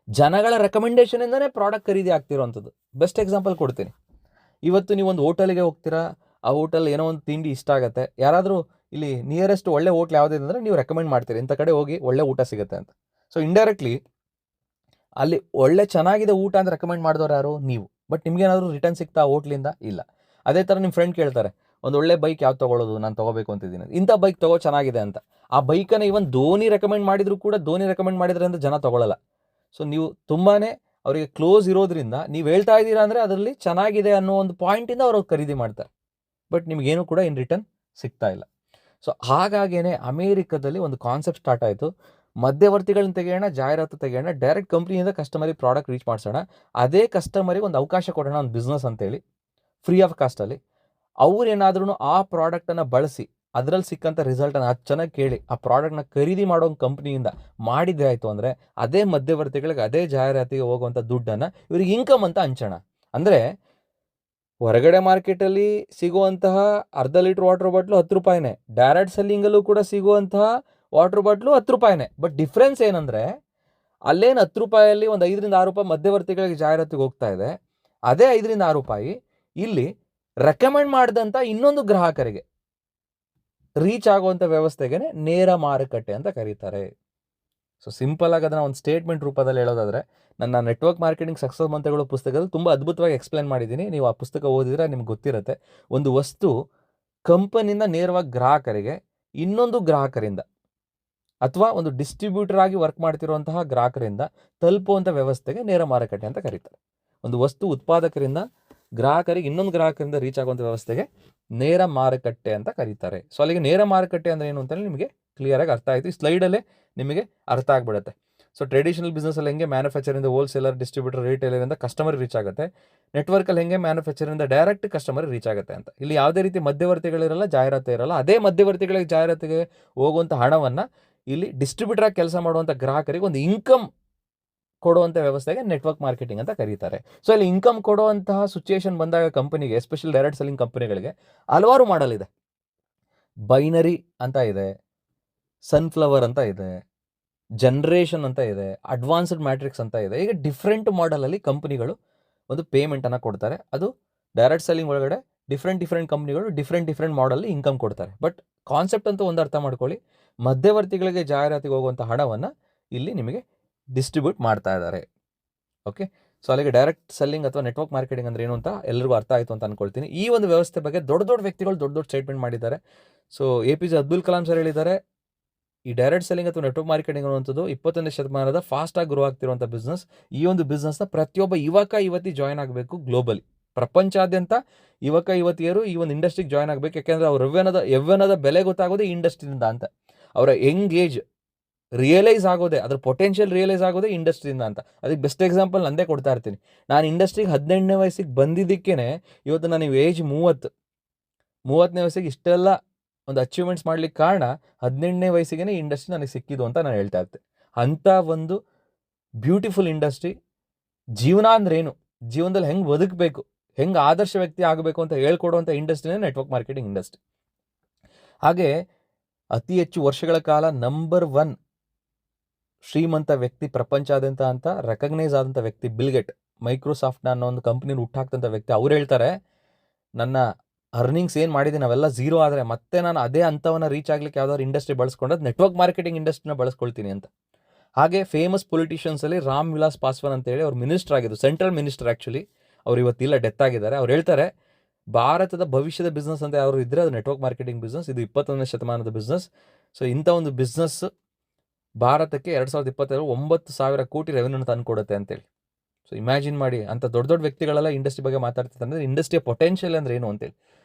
ಜನಗಳ ರೆಕಮೆಂಡೇಷನಿಂದನೇ ಪ್ರಾಡಕ್ಟ್ ಖರೀದಿ ಆಗ್ತಿರೋವಂಥದ್ದು. ಬೆಸ್ಟ್ ಎಕ್ಸಾಂಪಲ್ ಕೊಡ್ತೀನಿ. ಇವತ್ತು ನೀವು ಒಂದು ಹೋಟೆಲ್ಗೆ ಹೋಗ್ತೀರಾ, ಆ ಹೋಟೆಲ್ ಏನೋ ಒಂದು ತಿಂಡಿ ಇಷ್ಟ ಆಗುತ್ತೆ, ಯಾರಾದರೂ ಇಲ್ಲಿ ನಿಯರೆಸ್ಟ್ ಒಳ್ಳೆ ಹೋಟ್ಲ್ ಯಾವುದಿದೆ ಅಂದರೆ ನೀವು ರೆಕಮೆಂಡ್ ಮಾಡ್ತೀರಿ, ಇಂಥ ಕಡೆ ಹೋಗಿ ಒಳ್ಳೆ ಊಟ ಸಿಗುತ್ತೆ ಅಂತ. ಸೊ ಇಂಡೈರೆಕ್ಟ್ಲಿ ಅಲ್ಲಿ ಒಳ್ಳೆ ಚೆನ್ನಾಗಿದೆ ಊಟ ಅಂತ ರೆಕಮೆಂಡ್ ಮಾಡಿದವ್ರು ಯಾರು? ನೀವು. ಬಟ್ ನಿಮ್ಗೇನಾದರೂ ರಿಟರ್ನ್ ಸಿಗ್ತಾ ಹೋಟ್ಲಿಂದ? ಇಲ್ಲ. ಅದೇ ಥರ ನಿಮ್ಮ ಫ್ರೆಂಡ್ ಕೇಳ್ತಾರೆ, ಒಂದು ಒಳ್ಳೆ ಬೈಕ್ ಯಾವ್ದು ತೊಗೊಳ್ಳೋದು, ನಾನು ತೊಗೋಬೇಕು ಅಂತಿದ್ದೀನಿ, ಇಂಥ ಬೈಕ್ ತೊಗೋ ಚೆನ್ನಾಗಿದೆ ಅಂತ. ಆ ಬೈಕನ್ನು ಇವನ್ ಧೋನಿ ರೆಕಮೆಂಡ್ ಮಾಡಿದ್ರು ಕೂಡ, ಧೋನಿ ರೆಕಮೆಂಡ್ ಮಾಡಿದ್ರೆ ಅಂತ ಜನ ತೊಗೊಳ್ಳಲ್ಲ. ಸೊ ನೀವು ತುಂಬಾ ಅವರಿಗೆ ಕ್ಲೋಸ್ ಇರೋದ್ರಿಂದ ನೀವು ಹೇಳ್ತಾ ಇದ್ದೀರಾ ಅಂದರೆ ಅದರಲ್ಲಿ ಚೆನ್ನಾಗಿದೆ ಅನ್ನೋ ಒಂದು ಪಾಯಿಂಟಿಂದ ಅವರು ಖರೀದಿ ಮಾಡ್ತಾರೆ. ಬಟ್ ನಿಮಗೇನು ಕೂಡ ಇನ್ ರಿಟರ್ನ್ ಸಿಗ್ತಾ ಇಲ್ಲ. ಸೊ ಹಾಗಾಗೇನೆ ಅಮೇರಿಕದಲ್ಲಿ ಒಂದು ಕಾನ್ಸೆಪ್ಟ್ ಸ್ಟಾರ್ಟ್ ಆಯಿತು, ಮಧ್ಯವರ್ತಿಗಳನ್ನ ತೆಗೆಯೋಣ, ಜಾಹೀರಾತು ತೆಗೆಯೋಣ, ಡೈರೆಕ್ಟ್ ಕಂಪ್ನಿಯಿಂದ ಕಸ್ಟಮರಿಗೆ ಪ್ರಾಡಕ್ಟ್ ರೀಚ್ ಮಾಡಿಸೋಣ, ಅದೇ ಕಸ್ಟಮರಿಗೆ ಒಂದು ಅವಕಾಶ ಕೊಡೋಣ, ಒಂದು ಬಿಸ್ನೆಸ್ ಅಂತೇಳಿ ಫ್ರೀ ಆಫ್ ಕಾಸ್ಟಲ್ಲಿ. ಅವ್ರೇನಾದ್ರೂ ಆ ಪ್ರಾಡಕ್ಟನ್ನು ಬಳಸಿ ಅದರಲ್ಲಿ ಸಿಕ್ಕಂಥ ರಿಸಲ್ಟನ್ನು 10 ಚೆನ್ನಾಗಿ ಕೇಳಿ ಆ ಪ್ರಾಡಕ್ಟ್ನ ಖರೀದಿ ಮಾಡೋ ಕಂಪ್ನಿಯಿಂದ ಮಾಡಿದ್ದೆ ಆಯಿತು ಅಂದರೆ ಅದೇ ಮಧ್ಯವರ್ತಿಗಳಿಗೆ, ಅದೇ ಜಾಹೀರಾತಿಗೆ ಹೋಗುವಂಥ ದುಡ್ಡನ್ನು ಇವ್ರಿಗೆ ಇನ್ಕಮ್ ಅಂತ ಹಂಚೋಣ. ಅಂದರೆ ಹೊರಗಡೆ ಮಾರ್ಕೆಟಲ್ಲಿ ಸಿಗುವಂತಹ ಅರ್ಧ ಲೀಟ್ರ್ ವಾಟರ್ ಬಾಟ್ಲು 10 ರೂಪಾಯಿನೇ, ಡೈರೆಕ್ಟ್ ಸೆಲ್ಲಿಂಗಲ್ಲೂ ಕೂಡ ಸಿಗುವಂತಹ ವಾಟರ್ ಬಾಟ್ಲು 10 ರೂಪಾಯಿನೇ. ಬಟ್ ಡಿಫ್ರೆನ್ಸ್ ಏನಂದರೆ ಅಲ್ಲೇನು 10 ರೂಪಾಯಲ್ಲಿ ಒಂದು 5ರಿಂದ 6 ರೂಪಾಯಿ ಮಧ್ಯವರ್ತಿಗಳಿಗೆ ಜಾಹೀರಾತಿಗೆ ಹೋಗ್ತಾ ಇದೆ, ಅದೇ 5ರಿಂದ 6 ರೂಪಾಯಿ ಇಲ್ಲಿ ರೆಕಮೆಂಡ್ ಮಾಡಿದಂಥ ಇನ್ನೊಂದು ಗ್ರಾಹಕರಿಗೆ ರೀಚ್ ಆಗುವಂಥ ವ್ಯವಸ್ಥೆಗೆ ನೇರ ಮಾರುಕಟ್ಟೆ ಅಂತ ಕರೀತಾರೆ. ಸೊ ಸಿಂಪಲ್ ಆಗಿ ಅದನ್ನು ಒಂದು ಸ್ಟೇಟ್ಮೆಂಟ್ ರೂಪದಲ್ಲಿ ಹೇಳೋದಾದರೆ, ನನ್ನ ನೆಟ್ವರ್ಕ್ ಮಾರ್ಕೆಟಿಂಗ್ ಸಕ್ಸಸ್ ಮಂತ್ರಗಳು ಪುಸ್ತಕದಲ್ಲಿ ತುಂಬ ಅದ್ಭುತವಾಗಿ ಎಕ್ಸ್ಪ್ಲೇನ್ ಮಾಡಿದ್ದೀನಿ. ನೀವು ಆ ಪುಸ್ತಕ ಓದಿದರೆ ನಿಮ್ಗೆ ಗೊತ್ತಿರುತ್ತೆ. ಒಂದು ವಸ್ತು ಕಂಪನಿಯಿಂದ ನೇರವಾಗಿ ಗ್ರಾಹಕರಿಗೆ, ಇನ್ನೊಂದು ಗ್ರಾಹಕರಿಂದ ಅಥವಾ ಒಂದು ಡಿಸ್ಟ್ರಿಬ್ಯೂಟರ್ ಆಗಿ ವರ್ಕ್ ಮಾಡ್ತಿರುವಂತಹ ಗ್ರಾಹಕರಿಂದ ತಲುಪುವಂಥ ವ್ಯವಸ್ಥೆಗೆ ನೇರ ಮಾರುಕಟ್ಟೆ ಅಂತ ಕರೀತಾರೆ. ಒಂದು ವಸ್ತು ಉತ್ಪಾದಕರಿಂದ ಗ್ರಾಹಕರಿಗೆ, ಇನ್ನೊಂದು ಗ್ರಾಹಕರಿಂದ ರೀಚ್ ಆಗುವಂಥ ವ್ಯವಸ್ಥೆಗೆ ನೇರ ಮಾರುಕಟ್ಟೆ ಅಂತ ಕರೀತಾರೆ. ಸೊ ಅಲ್ಲಿಗೆ ನೇರ ಮಾರುಕಟ್ಟೆ ಅಂದರೆ ಏನು ಅಂತೇಳಿ ನಿಮಗೆ ಕ್ಲಿಯರಾಗಿ ಅರ್ಥ ಆಯಿತು. ಈ ಸ್ಲೈಡಲ್ಲೇ ನಿಮಗೆ ಅರ್ಥ ಆಗಿಬಿಡುತ್ತೆ. ಸೊ ಟ್ರೆಡಿಷನಲ್ ಬಿಸ್ನೆಸ್ಸಲ್ಲಿ ಹೆಂಗೆ ಮ್ಯಾನುಫ್ಯಾಕ್ಚರಿಂದ ಹೋಲ್ಸೇಲರ್, ಡಿಸ್ಟ್ರಿಬ್ಯೂಟರ್, ರಿಟೇಲರಿಂದ ಕಸ್ಟಮರ್ ರೀಚ್ ಆಗುತ್ತೆ, ನೆಟ್ವರ್ಕಲ್ಲಿ ಹೆಂಗೆ ಮ್ಯಾನುಫ್ಯಾಕ್ಚರಿಂದ ಡೈರೆಕ್ಟ್ ಕಸ್ಟಮರ್ ರೀಚ್ ಆಗುತ್ತೆ ಅಂತ. ಇಲ್ಲಿ ಯಾವುದೇ ರೀತಿ ಮಧ್ಯವರ್ತಿಗಳಿರಲ್ಲ, ಜಾಹೀರಾತು ಇರಲ್ಲ. ಅದೇ ಮಧ್ಯವರ್ತಿಗಳಿಗೆ ಜಾಹೀರಾತಿಗೆ ಹೋಗುವಂಥ ಹಣವನ್ನು ಇಲ್ಲಿ ಡಿಸ್ಟ್ರಿಬ್ಯೂಟರಾಗಿ ಕೆಲಸ ಮಾಡುವಂಥ ಗ್ರಾಹಕರಿಗೆ ಒಂದು ಇನ್ಕಮ್ ಕೊಡುವಂಥ ವ್ಯವಸ್ಥೆಗೆ ನೆಟ್ವರ್ಕ್ ಮಾರ್ಕೆಟಿಂಗ್ ಅಂತ ಕರೀತಾರೆ. ಸೊ ಇಲ್ಲಿ ಇನ್ಕಮ್ ಕೊಡುವಂತಹ ಸಿಚುಯೇಷನ್ ಬಂದಾಗ ಕಂಪನಿಗೆ, ಎಸ್ಪೆಷಲಿ ಡೈರೆಕ್ಟ್ ಸೆಲ್ಲಿಂಗ್ ಕಂಪನಿಗಳಿಗೆ ಹಲವಾರು ಮಾಡಲ್ ಇದೆ. ಬೈನರಿ ಅಂತ ಇದೆ, ಸನ್ಫ್ಲವರ್ ಅಂತ ಇದೆ, ಜನರೇಷನ್ ಅಂತ ಇದೆ, ಅಡ್ವಾನ್ಸ್ಡ್ ಮ್ಯಾಟ್ರಿಕ್ಸ್ ಅಂತ ಇದೆ. ಈಗ ಡಿಫ್ರೆಂಟ್ ಮಾಡಲಲ್ಲಿ ಕಂಪನಿಗಳು ಒಂದು ಪೇಮೆಂಟನ್ನು ಕೊಡ್ತಾರೆ. ಅದು ಡೈರೆಕ್ಟ್ ಸೆಲ್ಲಿಂಗ್ ಒಳಗಡೆ ಡಿಫ್ರೆಂಟ್ ಕಂಪ್ನಿಗಳು ಡಿಫ್ರೆಂಟ್ ಮಾಡಲ್ಲಿ ಇನ್ಕಮ್ ಕೊಡ್ತಾರೆ. ಬಟ್ ಕಾನ್ಸೆಪ್ಟ್ ಅಂತೂ ಒಂದು ಅರ್ಥ ಮಾಡ್ಕೊಳ್ಳಿ, ಮಧ್ಯವರ್ತಿಗಳಿಗೆ ಜಾಹೀರಾತಿಗೆ ಹೋಗುವಂಥ ಹಣವನ್ನು ಇಲ್ಲಿ ನಿಮಗೆ ಡಿಸ್ಟ್ರಿಬ್ಯೂಟ್ ಮಾಡ್ತಾ ಇದ್ದಾರೆ. ಓಕೆ, ಸೊ ಅಲ್ಲಿಗೆ ಡೈರೆಕ್ಟ್ ಸೆಲ್ಲಿಂಗ್ ಅಥವಾ ನೆಟ್ವರ್ಕ್ ಮಾರ್ಕೆಟಿಂಗ್ ಅಂದರೆ ಏನು ಅಂತ ಎಲ್ಲರಿಗೂ ಅರ್ಥ ಆಯಿತು ಅಂತ ಅಂದ್ಕೊಳ್ತೀನಿ. ಈ ಒಂದು ವ್ಯವಸ್ಥೆ ಬಗ್ಗೆ ದೊಡ್ಡ ವ್ಯಕ್ತಿಗಳು ದೊಡ್ಡ ಸ್ಟೇಟ್ಮೆಂಟ್ ಮಾಡಿದ್ದಾರೆ. So APJ Abdul Kalam sir ಹೇಳಿದ್ದಾರೆ, ಈ ಡೈರೆಕ್ಟ್ ಸೆಲ್ಲಿಂಗ್ ಅಥವಾ ನೆಟ್ವರ್ಕ್ ಮಾರ್ಕೆಟಿಂಗ್ ಅನ್ನುವಂಥದ್ದು 21ನೇ ಶತಮಾನದ ಫಾಸ್ಟಾಗಿ ಗ್ರೋ ಆಗ್ತಿರುವಂಥ ಬಿಸ್ನೆಸ್. ಈ ಒಂದು ಬಿಸ್ನೆಸ್ನ ಪ್ರತಿಯೊಬ್ಬ ಯುವತಿ ಜಾಯ್ನ್ ಆಗಬೇಕು. ಗ್ಲೋಬಲಿ ಪ್ರಪಂಚಾದ್ಯಂತ ಯುವತಿಯರು ಈ ಒಂದು ಇಂಡಸ್ಟ್ರಿಗೆ ಜಾಯ್ನ್ ಆಗಬೇಕು. ಯಾಕೆಂದರೆ ಅವ್ರ ಯೌವನದ ಬೆಲೆ ಗೊತ್ತಾಗೋದೇ ಈ ಇಂಡಸ್ಟ್ರಿಯಿಂದ ಅಂತ. ಅವರ ಯಂಗ್ ಏಜ್ ರಿಯಲೈಸ್ ಆಗೋದೇ, ಅದ್ರ ಪೊಟೆನ್ಷಿಯಲ್ ರಿಯಲೈಸ್ ಆಗೋದೇ ಇಂಡಸ್ಟ್ರಿಯಿಂದ ಅಂತ. ಅದಕ್ಕೆ ಬೆಸ್ಟ್ ಎಕ್ಸಾಂಪಲ್ ನಂದೇ ಕೊಡ್ತಾ ಇರ್ತೀನಿ. ನಾನು ಇಂಡಸ್ಟ್ರಿಗೆ 18ನೇ ವಯಸ್ಸಿಗೆ ಬಂದಿದ್ದಕ್ಕೇ ಇವತ್ತು ನನಗೆ ಏಜ್ 30ನೇ ವಯಸ್ಸಿಗೆ ಇಷ್ಟೆಲ್ಲ ಒಂದು ಅಚೀವ್ಮೆಂಟ್ಸ್ ಮಾಡ್ಲಿಕ್ಕೆ ಕಾರಣ 18ನೇ ವಯಸ್ಸಿಗೆ ಈ ಇಂಡಸ್ಟ್ರಿ ನನಗೆ ಸಿಕ್ಕಿದ್ದು ಅಂತ ನಾನು ಹೇಳ್ತಾ ಇರ್ತೀನಿ. ಅಂಥ ಒಂದು ಬ್ಯೂಟಿಫುಲ್ ಇಂಡಸ್ಟ್ರಿ. ಜೀವನ ಅಂದ್ರೇನು, ಜೀವನದಲ್ಲಿ ಹೆಂಗೆ ಬದುಕಬೇಕು, ಹೆಂಗೆ ಆದರ್ಶ ವ್ಯಕ್ತಿ ಆಗಬೇಕು ಅಂತ ಹೇಳ್ಕೊಡುವಂಥ ಇಂಡಸ್ಟ್ರಿನೇ ನೆಟ್ವರ್ಕ್ ಮಾರ್ಕೆಟಿಂಗ್ ಇಂಡಸ್ಟ್ರಿ. ಹಾಗೆ ಅತಿ ಹೆಚ್ಚು ವರ್ಷಗಳ ಕಾಲ ನಂಬರ್ 1 ಶ್ರೀಮಂತ ವ್ಯಕ್ತಿ ಪ್ರಪಂಚಾದ್ಯಂತ ಅಂತ ರೆಕಗ್ನೈಸ್ ಆದಂಥ ವ್ಯಕ್ತಿ ಬಿಲ್ ಗೇಟ್, ಮೈಕ್ರೋಸಾಫ್ಟ್ನ ಅನ್ನೋ ಒಂದು ಕಂಪ್ನಿನ ಹುಟ್ಟಾಕ್ತಂಥ ವ್ಯಕ್ತಿ. ಅವ್ರು ಹೇಳ್ತಾರೆ, ನನ್ನ ಅರ್ನಿಂಗ್ಸ್ ಏನು ಮಾಡಿದ್ದೀನಿ ಅವೆಲ್ಲ ಝೀರೋ ಆದರೆ ಮತ್ತೆ ನಾನು ಅದೇ ಹಂತವನ್ನು ರೀಚ್ ಆಗಲಿಕ್ಕೆ ಯಾವ್ದಾದ್ರು ಇಂಡಸ್ಟ್ರಿ ಬಳಸ್ಕೊಂಡ್ರೆ ನೆಟ್ವರ್ಕ್ ಮಾರ್ಕೆಟಿಂಗ್ ಇಂಡಸ್ಟ್ರಿನ ಬಳಸ್ಕೊಳ್ತೀನಿ ಅಂತ. ಹಾಗೆ ಫೇಮಸ್ ಪೊಲಿಟಿಷಿಯನ್ಸಲ್ಲಿ ರಾಮ್ ವಿಲಾಸ್ ಪಾಸ್ವಾನ್ ಅಂತೇಳಿ ಅವ್ರು ಮಿನಿಸ್ಟರ್ ಆಗಿದ್ದು, ಸೆಂಟ್ರಲ್ ಮಿನಿಸ್ಟರ್ ಆ್ಯಕ್ಚುಲಿ. ಅವ್ರು ಇವತ್ತಿಲ್ಲ, ಡೆತ್ ಆಗಿದ್ದಾರೆ. ಅವ್ರು ಹೇಳ್ತಾರೆ, ಭಾರತದ ಭವಿಷ್ಯದ ಬಿಸ್ನೆಸ್ ಅಂತ ಯಾರು ಇದ್ದರೆ ಅದು ನೆಟ್ವರ್ಕ್ ಮಾರ್ಕೆಟಿಂಗ್ ಬಿಸ್ನೆಸ್. ಇದು 21ನೇ ಶತಮಾನದ ಬಿಸ್ನೆಸ್. ಸೊ ಇಂಥ ಒಂದು ಬಿಸ್ನೆಸ್ ಭಾರತಕ್ಕೆ 2027 9,000 ಕೋಟಿ ರೆವೆನ್ಯೂನ ತಂದುಕೊಡುತ್ತೆ ಅಂತೇಳಿ. ಸೊ ಇಮ್ಯಾಜಿನ್ ಮಾಡಿ, ಅಂಥ ದೊಡ್ಡ ವ್ಯಕ್ತಿಗಳೆಲ್ಲ ಇಂಡಸ್ಟ್ರಿ ಬಗ್ಗೆ ಮಾತಾಡ್ತಿದ್ದಾರೆ ಅಂದರೆ ಇಂಡಸ್ಟ್ರಿಯ ಪೊಟೆನ್ಷಿಯಲ್ ಅಂದರೆ ಏನು ಅಂತೇಳಿ.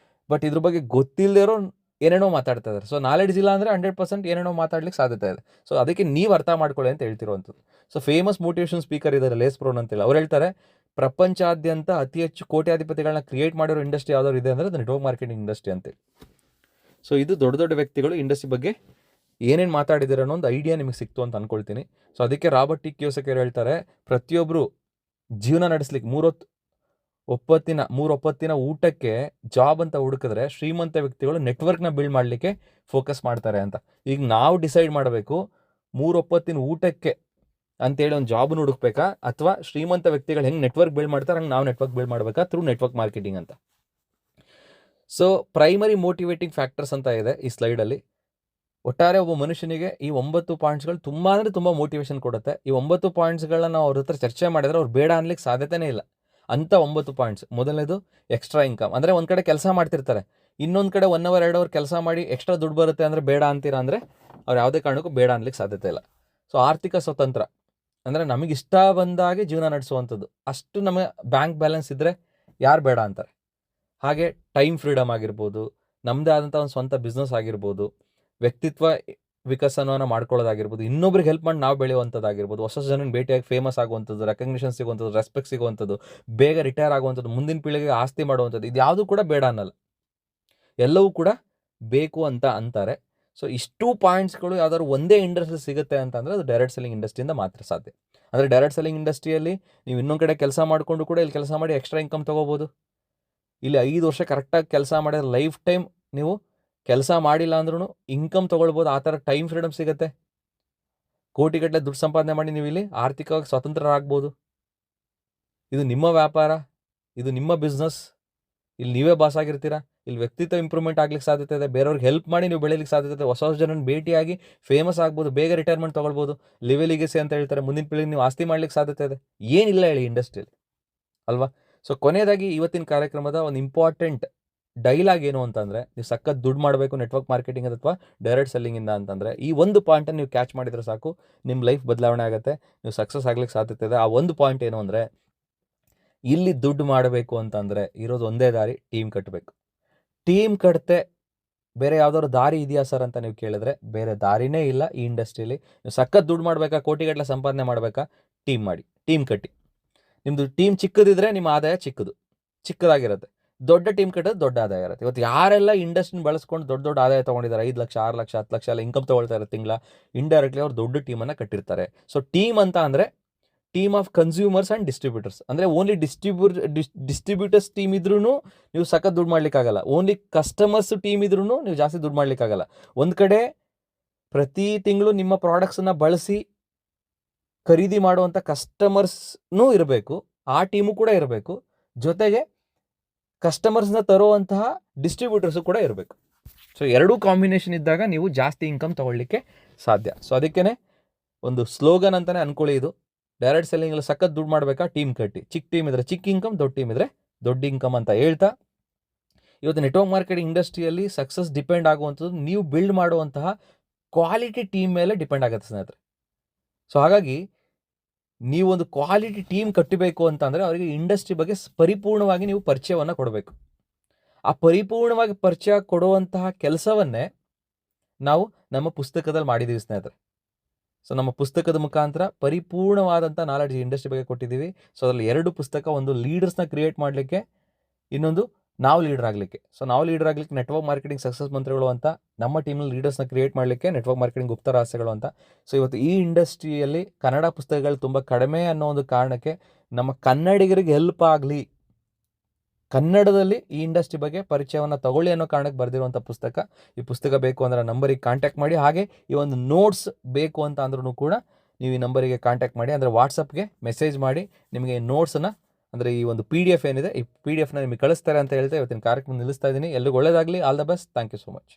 ಬಟ್ ಇದ್ರ ಬಗ್ಗೆ ಗೊತ್ತಿಲ್ಲದಿರೋ ಏನೇನೋ ಮಾತಾಡ್ತಾ ಇದ್ದಾರೆ. ಸೊ ನಾಲೆಡ್ಜ್ ಇಲ್ಲ ಅಂದರೆ 100% ಏನೇನೋ ಮಾತಾಡ್ಲಿಕ್ಕೆ ಸಾಧ್ಯತೆ ಇದೆ. ಸೊ ಅದಕ್ಕೆ ನೀವು ಅರ್ಥ ಮಾಡ್ಕೊಳ್ಳಿ ಅಂತ ಹೇಳ್ತಿರುವಂಥದ್ದು. ಸೊ ಫೇಮಸ್ ಮೋಟಿವೇಶನ್ ಸ್ಪೀಕರ್ ಇದ್ದಾರೆ, ಲೇಸ್ ಬ್ರೌನ್ ಅಂತೇಳಿ. ಅವ್ರು ಹೇಳ್ತಾರೆ, ಪ್ರಪಂಚಾದ್ಯಂತ ಅತಿ ಹೆಚ್ಚು ಕೋಟ್ಯಾಧಿಪತಿಗಳನ್ನ ಕ್ರಿಯೇಟ್ ಮಾಡಿರೋ ಇಂಡಸ್ಟ್ರಿ ಯಾವ್ದಾದ್ರು ಇದೆ ಅಂದರೆ ಅದು ನೆಟ್ವರ್ಕ್ ಮಾರ್ಕೆಟಿಂಗ್ ಇಂಡಸ್ಟ್ರಿ ಅಂತೇಳಿ. ಸೊ ಇದು ದೊಡ್ಡ ವ್ಯಕ್ತಿಗಳು ಇಂಡಸ್ಟ್ರಿ ಬಗ್ಗೆ ಏನೇನು ಮಾತಾಡಿದ್ದಾರೆ ಅನ್ನೋ ಒಂದು ಐಡಿಯಾ ನಿಮಗೆ ಸಿಕ್ತು ಅಂತ ಅಂದ್ಕೊಳ್ತೀನಿ. ಸೊ ಅದಕ್ಕೆ ರಾಬರ್ಟ್ ಟಿ ಕಿಯೋಸಕಿ ಹೇಳ್ತಾರೆ, ಪ್ರತಿಯೊಬ್ಬರು ಜೀವನ ನಡೆಸ್ಲಿಕ್ಕೆ 3 ಒಪ್ಪತ್ತಿನ ಊಟಕ್ಕೆ ಜಾಬ್ ಅಂತ ಹುಡುಕಿದ್ರೆ ಶ್ರೀಮಂತ ವ್ಯಕ್ತಿಗಳು ನೆಟ್ವರ್ಕ್ನ ಬಿಲ್ಡ್ ಮಾಡಲಿಕ್ಕೆ ಫೋಕಸ್ ಮಾಡ್ತಾರೆ ಅಂತ. ಈಗ ನಾವು ಡಿಸೈಡ್ ಮಾಡಬೇಕು, 3 ಒಪ್ಪತ್ತಿನ ಊಟಕ್ಕೆ ಅಂತೇಳಿ ಒಂದು ಜಾಬ್ನ ಹುಡುಕ್ಬೇಕಾ, ಅಥವಾ ಶ್ರೀಮಂತ ವ್ಯಕ್ತಿಗಳು ಹೆಂಗೆ ನೆಟ್ವರ್ಕ್ ಬಿಲ್ಡ್ ಮಾಡ್ತಾರೆ ಹಂಗೆ ನಾವು ನೆಟ್ವರ್ಕ್ ಬಿಲ್ಡ್ ಮಾಡಬೇಕಾ ಥ್ರೂ ನೆಟ್ವರ್ಕ್ ಮಾರ್ಕೆಟಿಂಗ್ ಅಂತ. ಸೊ ಪ್ರೈಮರಿ ಮೋಟಿವೇಟಿಂಗ್ ಫ್ಯಾಕ್ಟರ್ಸ್ ಅಂತ ಇದೆ ಈ ಸ್ಲೈಡಲ್ಲಿ. ಒಟ್ಟಾರೆ ಒಬ್ಬ ಮನುಷ್ಯನಿಗೆ ಈ 9 ಪಾಯಿಂಟ್ಸ್ಗಳು ತುಂಬ ಅಂದರೆ ತುಂಬ ಮೋಟಿವೇಶನ್ ಕೊಡುತ್ತೆ. ಈ 9 ಪಾಯಿಂಟ್ಸ್ಗಳನ್ನ ನಾವು ಅವ್ರ ಹತ್ರ ಚರ್ಚೆ ಮಾಡಿದರೆ ಅವ್ರು ಬೇಡ ಅನ್ಲಿಕ್ಕೆ ಸಾಧ್ಯತೆನೇ ಇಲ್ಲ. ಅಂಥ 9 ಪಾಯಿಂಟ್ಸ್. ಮೊದಲನೇದು ಎಕ್ಸ್ಟ್ರಾ ಇನ್ಕಮ್. ಅಂದರೆ ಒಂದು ಕಡೆ ಕೆಲಸ ಮಾಡ್ತಿರ್ತಾರೆ, ಇನ್ನೊಂದು ಕಡೆ 1 ಅವರ್ 2 ಅವರ್ ಕೆಲಸ ಮಾಡಿ ಎಕ್ಸ್ಟ್ರಾ ದುಡ್ಡು ಬರುತ್ತೆ ಅಂದರೆ ಬೇಡ ಅಂತೀರಾ ಅಂದರೆ ಅವ್ರು ಯಾವುದೇ ಕಾರಣಕ್ಕೂ ಬೇಡ ಅನ್ಲಿಕ್ಕೆ ಸಾಧ್ಯತೆ ಇಲ್ಲ. ಸೊ ಆರ್ಥಿಕ ಸ್ವತಂತ್ರ ಅಂದರೆ ನಮಗೆ ಇಷ್ಟ ಬಂದಾಗೆ ಜೀವನ ನಡೆಸುವಂಥದ್ದು. ಅಷ್ಟು ನಮಗೆ ಬ್ಯಾಂಕ್ ಬ್ಯಾಲೆನ್ಸ್ ಇದ್ದರೆ ಯಾರು ಬೇಡ ಅಂತಾರೆ. ಹಾಗೆ ಟೈಮ್ ಫ್ರೀಡಮ್ ಆಗಿರ್ಬೋದು, ನಮ್ಮದೇ ಆದಂಥ ಒಂದು ಸ್ವಂತ ಬಿಸ್ನೆಸ್ ಆಗಿರ್ಬೋದು, ವ್ಯಕ್ತಿತ್ವ ವಿಕಸನವನ್ನು ಮಾಡ್ಕೊಳ್ಳೋದಾಗಿರ್ಬೋದು, ಇನ್ನೊಬ್ರಿಗೆ ಹೆಲ್ಪ್ ಮಾಡಿ ನಾವು ಬೆಳೆಯುವಂಥದ್ದಾಗಿರ್ಬೋದು, ಹೊಸ ಜನನ ಭೇಟಿಯಾಗಿ ಫೇಮಸ್ ಆಗುವಂಥದ್ದು, ರೆಕಗ್ನಿಷನ್ ಸಿಗುವಂಥದ್ದು, ರೆಸ್ಪೆಕ್ಟ್ ಸಿಗುವಂಥದ್ದು, ಬೇಗ ರಿಟೈರ್ ಆಗುವಂಥದ್ದು, ಮುಂದಿನ ಪೀಳಿಗೆಗೆ ಆಸ್ತಿ ಮಾಡುವಂಥದ್ದು, ಇದು ಯಾವುದೂ ಕೂಡ ಬೇಡ ಅನ್ನಲ್ಲ, ಎಲ್ಲವೂ ಕೂಡ ಬೇಕು ಅಂತ ಅಂತಾರೆ. ಸೊ ಇಷ್ಟು ಪಾಯಿಂಟ್ಸ್ಗಳು ಯಾವ್ದಾದ್ರು ಒಂದೇ ಇಂಡಸ್ಟ್ರಿ ಸಿಗುತ್ತೆ ಅಂತಂದರೆ ಅದು ಡೈರೆಕ್ಟ್ ಸೆಲ್ಲಿಂಗ್ ಇಂಡಸ್ಟ್ರಿಯಿಂದ ಮಾತ್ರ ಸಾಧ್ಯ. ಅಂದರೆ ಡೈರೆಕ್ಟ್ ಸೆಲ್ಲಿಂಗ್ ಇಂಡಸ್ಟ್ರಿಯಲ್ಲಿ ನೀವು ಇನ್ನೊಂದು ಕಡೆ ಕೆಲಸ ಮಾಡಿಕೊಂಡು ಕೂಡ ಇಲ್ಲಿ ಕೆಲಸ ಮಾಡಿ ಎಕ್ಸ್ಟ್ರಾ ಇನ್ಕಮ್ ತೊಗೋಬೋದು. ಇಲ್ಲಿ 5 ವರ್ಷ ಕರೆಕ್ಟಾಗಿ ಕೆಲಸ ಮಾಡಿದ್ರೆ ಲೈಫ್ ಟೈಮ್ ನೀವು ಕೆಲಸ ಮಾಡಿಲ್ಲ ಅಂದ್ರೂ ಇನ್ಕಮ್ ತೊಗೊಳ್ಬೋದು. ಆ ಥರ ಟೈಮ್ ಫ್ರೀಡಮ್ ಸಿಗುತ್ತೆ. ಕೋಟಿಗಟ್ಟಲೆ ದುಡ್ಡು ಸಂಪಾದನೆ ಮಾಡಿ ನೀವು ಇಲ್ಲಿ ಆರ್ಥಿಕವಾಗಿ ಸ್ವತಂತ್ರರಾಗ್ಬೋದು. ಇದು ನಿಮ್ಮ ವ್ಯಾಪಾರ, ಇದು ನಿಮ್ಮ ಬಿಸ್ನೆಸ್. ಇಲ್ಲಿ ನೀವೇ ಬಾಸ್ ಆಗಿರ್ತೀರಾ. ಇಲ್ಲಿ ವ್ಯಕ್ತಿತ್ವ ಇಂಪ್ರೂವ್ಮೆಂಟ್ ಆಗ್ಲಿಕ್ಕೆ ಸಾಧ್ಯತೆ ಇದೆ. ಬೇರೆಯವ್ರಿಗೆ ಹೆಲ್ಪ್ ಮಾಡಿ ನೀವು ಬೆಳೀಲಿಕ್ಕೆ ಸಾಧ್ಯತೆ ಇದೆ. ಹೊಸ ಹೊಸ ಜನನ ಭೇಟಿಯಾಗಿ ಫೇಮಸ್ ಆಗ್ಬೋದು, ಬೇಗ ರಿಟೈರ್ಮೆಂಟ್ ತೊಗೊಳ್ಬೋದು. ಲಿವೆಲಿಗೆಸಿ ಅಂತ ಹೇಳ್ತಾರೆ, ಮುಂದಿನ ಪೀಳಿಗೆ ನೀವು ಆಸ್ತಿ ಮಾಡ್ಲಿಕ್ಕೆ ಸಾಧ್ಯತೆ ಇದೆ. ಏನಿಲ್ಲ ಹೇಳಿ ಇಂಡಸ್ಟ್ರಿಯಲ್ಲಿ ಅಲ್ವಾ. ಸೊ ಕೊನೆಯದಾಗಿ ಇವತ್ತಿನ ಕಾರ್ಯಕ್ರಮದ ಒಂದು ಇಂಪಾರ್ಟೆಂಟ್ ಡೈಲಾಗ್ ಏನು ಅಂತಂದರೆ, ನೀವು ಸಖತ್ ದುಡ್ಡು ಮಾಡಬೇಕು ನೆಟ್ವರ್ಕ್ ಮಾರ್ಕೆಟಿಂಗ್ ಅಥವಾ ಡೈರೆಕ್ಟ್ ಸೆಲ್ಲಿಂಗಿಂದ ಅಂತಂದರೆ ಈ ಒಂದು ಪಾಯಿಂಟನ್ನು ನೀವು ಕ್ಯಾಚ್ ಮಾಡಿದರೆ ಸಾಕು, ನಿಮ್ಮ ಲೈಫ್ ಬದಲಾವಣೆ ಆಗುತ್ತೆ, ನೀವು ಸಕ್ಸಸ್ ಆಗ್ಲಿಕ್ಕೆ ಸಾಧ್ಯತೆ ಇದೆ. ಆ ಒಂದು ಪಾಯಿಂಟ್ ಏನು ಅಂದರೆ, ಇಲ್ಲಿ ದುಡ್ಡು ಮಾಡಬೇಕು ಅಂತಂದರೆ ಇರೋದು ಒಂದೇ ದಾರಿ, ಟೀಮ್ ಕಟ್ಟಬೇಕು. ಟೀಮ್ ಕಟ್ತೆ ಬೇರೆ ಯಾವ್ದಾದ್ರು ದಾರಿ ಇದೆಯಾ ಸರ್ ಅಂತ ನೀವು ಕೇಳಿದ್ರೆ ಬೇರೆ ದಾರಿನೇ ಇಲ್ಲ. ಈ ಇಂಡಸ್ಟ್ರಿಯಲ್ಲಿ ನೀವು ಸಖತ್ ದುಡ್ಡು ಮಾಡಬೇಕಾ, ಕೋಟಿಗಟ್ಟಲೆ ಸಂಪಾದನೆ ಮಾಡಬೇಕಾ, ಟೀಮ್ ಮಾಡಿ, ಟೀಮ್ ಕಟ್ಟಿ. ನಿಮ್ಮದು ಟೀಮ್ ಚಿಕ್ಕದಿದ್ರೆ ನಿಮ್ಮ ಆದಾಯ ಚಿಕ್ಕದಾಗಿರುತ್ತೆ. ದೊಡ್ಡ ಟೀಮ್ ಕಟ್ಟೋದು ದೊಡ್ಡ ಆದಾಯ ಇರುತ್ತೆ. ಇವತ್ತು ಯಾರೆಲ್ಲ ಇಂಡಸ್ಟ್ರಿನ ಬಳಸ್ಕೊಂಡು ದೊಡ್ಡ ದೊಡ್ಡ ಆದಾಯ ತೊಗೊಂಡಿದ್ದಾರೆ, 5 ಲಕ್ಷ 6 ಲಕ್ಷ 10 ಲಕ್ಷ ಎಲ್ಲ ಇನ್ಕಮ್ ತೊಗೊಳ್ತಾ ಇರೋ ತಿಂಗಳ, ಇಂಡೈರೆಕ್ಟ್ಲಿ ಅವ್ರು ದೊಡ್ಡ ಟೀಮನ್ನು ಕಟ್ಟಿರ್ತಾರೆ. ಸೊ ಟೀಮ್ ಅಂತ ಅಂದರೆ team of consumers and distributors. ಅಂದರೆ ಓನ್ಲಿ ಡಿಸ್ಟ್ರಿಬ್ಯೂಟರ್ಸ್ ಟೀಮ್ ಇದ್ರೂ ನೀವು ಸಖತ್ ದುಡ್ಡು ಮಾಡ್ಲಿಕ್ಕಾಗಲ್ಲ. ಓನ್ಲಿ ಕಸ್ಟಮರ್ಸ್ ಟೀಮ್ ಇದ್ರೂ ನೀವು ಜಾಸ್ತಿ ದುಡ್ಡು ಮಾಡ್ಲಿಕ್ಕಾಗಲ್ಲ. ಒಂದು ಕಡೆ ಪ್ರತಿ ತಿಂಗಳು ನಿಮ್ಮ ಪ್ರಾಡಕ್ಟ್ಸನ್ನು ಬಳಸಿ ಖರೀದಿ ಮಾಡುವಂಥ ಕಸ್ಟಮರ್ಸ್ನೂ ಇರಬೇಕು, ಆ ಟೀಮು ಕೂಡ ಇರಬೇಕು. ಜೊತೆಗೆ ಕಸ್ಟಮರ್ಸ್ನ ತರುವಂತಹ ಡಿಸ್ಟ್ರಿಬ್ಯೂಟರ್ಸು ಕೂಡ ಇರಬೇಕು. ಸೊ ಎರಡೂ ಕಾಂಬಿನೇಷನ್ ಇದ್ದಾಗ ನೀವು ಜಾಸ್ತಿ ಇನ್ಕಮ್ ತೊಗೊಳ್ಳಿಕ್ಕೆ ಸಾಧ್ಯ. ಸೊ ಅದಕ್ಕೇ ಒಂದು ಸ್ಲೋಗನ್ ಅಂತಲೇ ಅಂದ್ಕೊಳ್ಳಿ ಇದು. ಡೈರೆಕ್ಟ್ ಸೆಲ್ಲಿಂಗಲ್ಲಿ ಸಖತ್ ದುಡ್ಡು ಮಾಡಬೇಕಾ, ಟೀಮ್ ಕಟ್ಟಿ. ಚಿಕ್ಕ ಟೀಮ್ ಇದ್ದರೆ ಚಿಕ್ಕ ಇನ್ಕಮ್, ದೊಡ್ಡ ಟೀಮ್ ಇದ್ದರೆ ದೊಡ್ಡ ಇನ್ಕಮ್ ಅಂತ ಹೇಳ್ತಾ, ಇವತ್ತು ನೆಟ್ವರ್ಕ್ ಮಾರ್ಕೆಟಿಂಗ್ ಇಂಡಸ್ಟ್ರಿಯಲ್ಲಿ ಸಕ್ಸಸ್ ಡಿಪೆಂಡ್ ಆಗುವಂಥದ್ದು ನೀವು ಬಿಲ್ಡ್ ಮಾಡುವಂತಹ ಕ್ವಾಲಿಟಿ ಟೀಮ್ ಮೇಲೆ ಡಿಪೆಂಡ್ ಆಗುತ್ತೆ ಸ್ನೇಹಿತರೆ. ಸೊ ಹಾಗಾಗಿ ನೀವೊಂದು ಕ್ವಾಲಿಟಿ ಟೀಮ್ ಕಟ್ಟಬೇಕು ಅಂತಂದರೆ ಅವರಿಗೆ ಇಂಡಸ್ಟ್ರಿ ಬಗ್ಗೆ ಪರಿಪೂರ್ಣವಾಗಿ ನೀವು ಪರಿಚಯವನ್ನು ಕೊಡಬೇಕು. ಆ ಪರಿಪೂರ್ಣವಾಗಿ ಪರಿಚಯ ಕೊಡುವಂತಹ ಕೆಲಸವನ್ನೇ ನಾವು ನಮ್ಮ ಪುಸ್ತಕದಲ್ಲಿ ಮಾಡಿದ್ದೀವಿ ಸ್ನೇಹಿತರೆ. ಸೊ ನಮ್ಮ ಪುಸ್ತಕದ ಮುಖಾಂತರ ಪರಿಪೂರ್ಣವಾದಂಥ ನಾಲೆಡ್ಜ್ ಇಂಡಸ್ಟ್ರಿ ಬಗ್ಗೆ ಕೊಟ್ಟಿದ್ದೀವಿ. ಸೊ ಅದರಲ್ಲಿ 2 ಪುಸ್ತಕ, ಒಂದು ಲೀಡರ್ಸ್ನ ಕ್ರಿಯೇಟ್ ಮಾಡಲಿಕ್ಕೆ, ಇನ್ನೊಂದು ನಾವು ಲೀಡರ್ ಆಗಲಿಕ್ಕೆ. ಸೊ ನಾವು ಲೀಡರ್ ಆಗಲಿಕ್ಕೆ ನೆಟ್ವರ್ಕ್ ಮಾರ್ಕೆಟಿಂಗ್ ಸಕ್ಸಸ್ ಮಂತ್ರಗಳು ಅಂತ, ನಮ್ಮ ಟೀಮಲ್ಲಿ ಲೀಡರ್ಸ್ನ ಕ್ರಿಯೇಟ್ ಮಾಡಲಿಕ್ಕೆ ನೆಟ್ವರ್ಕ್ ಮಾರ್ಕೆಟಿಂಗ್ ಗುಪ್ತ ರಹಸ್ಯಗಳು ಅಂತ. ಸೊ ಇವತ್ತು ಈ ಇಂಡಸ್ಟ್ರಿಯಲ್ಲಿ ಕನ್ನಡ ಪುಸ್ತಕಗಳು ತುಂಬ ಕಡಿಮೆ ಅನ್ನೋ ಒಂದು ಕಾರಣಕ್ಕೆ ನಮ್ಮ ಕನ್ನಡಿಗರಿಗೆ ಹೆಲ್ಪ್ ಆಗಲಿ, ಕನ್ನಡದಲ್ಲಿ ಈ ಇಂಡಸ್ಟ್ರಿ ಬಗ್ಗೆ ಪರಿಚಯವನ್ನು ತಗೊಳ್ಳಿ ಅನ್ನೋ ಕಾರಣಕ್ಕೆ ಬರೆದಿರುವಂಥ ಪುಸ್ತಕ. ಈ ಪುಸ್ತಕ ಬೇಕು ಅಂದರೆ ನಂಬರಿಗೆ ಕಾಂಟ್ಯಾಕ್ಟ್ ಮಾಡಿ. ಹಾಗೆ ಈ ಒಂದು ನೋಟ್ಸ್ ಬೇಕು ಅಂತ ಅಂದ್ರೂ ಕೂಡ ನೀವು ಈ ನಂಬರಿಗೆ ಕಾಂಟ್ಯಾಕ್ಟ್ ಮಾಡಿ, ಅಂದರೆ ವಾಟ್ಸಪ್ಗೆ ಮೆಸೇಜ್ ಮಾಡಿ ನಿಮಗೆ ನೋಟ್ಸನ್ನು, ಅಂದರೆ ಈ ಒಂದು PDF ಏನಿದೆ ಈ PDF ನಿಮಗೆ ಕಳಿಸ್ತಾರೆ ಅಂತ ಹೇಳ್ತಾ ಇವತ್ತಿನ ಕಾರ್ಯಕ್ರಮ ನಿಲ್ಲಿಸ್ತಾ ಇದ್ದೀನಿ. ಎಲ್ರಿಗೂ ಒಳ್ಳೆಯದಾಗಲಿ. All the best. Thank you so much.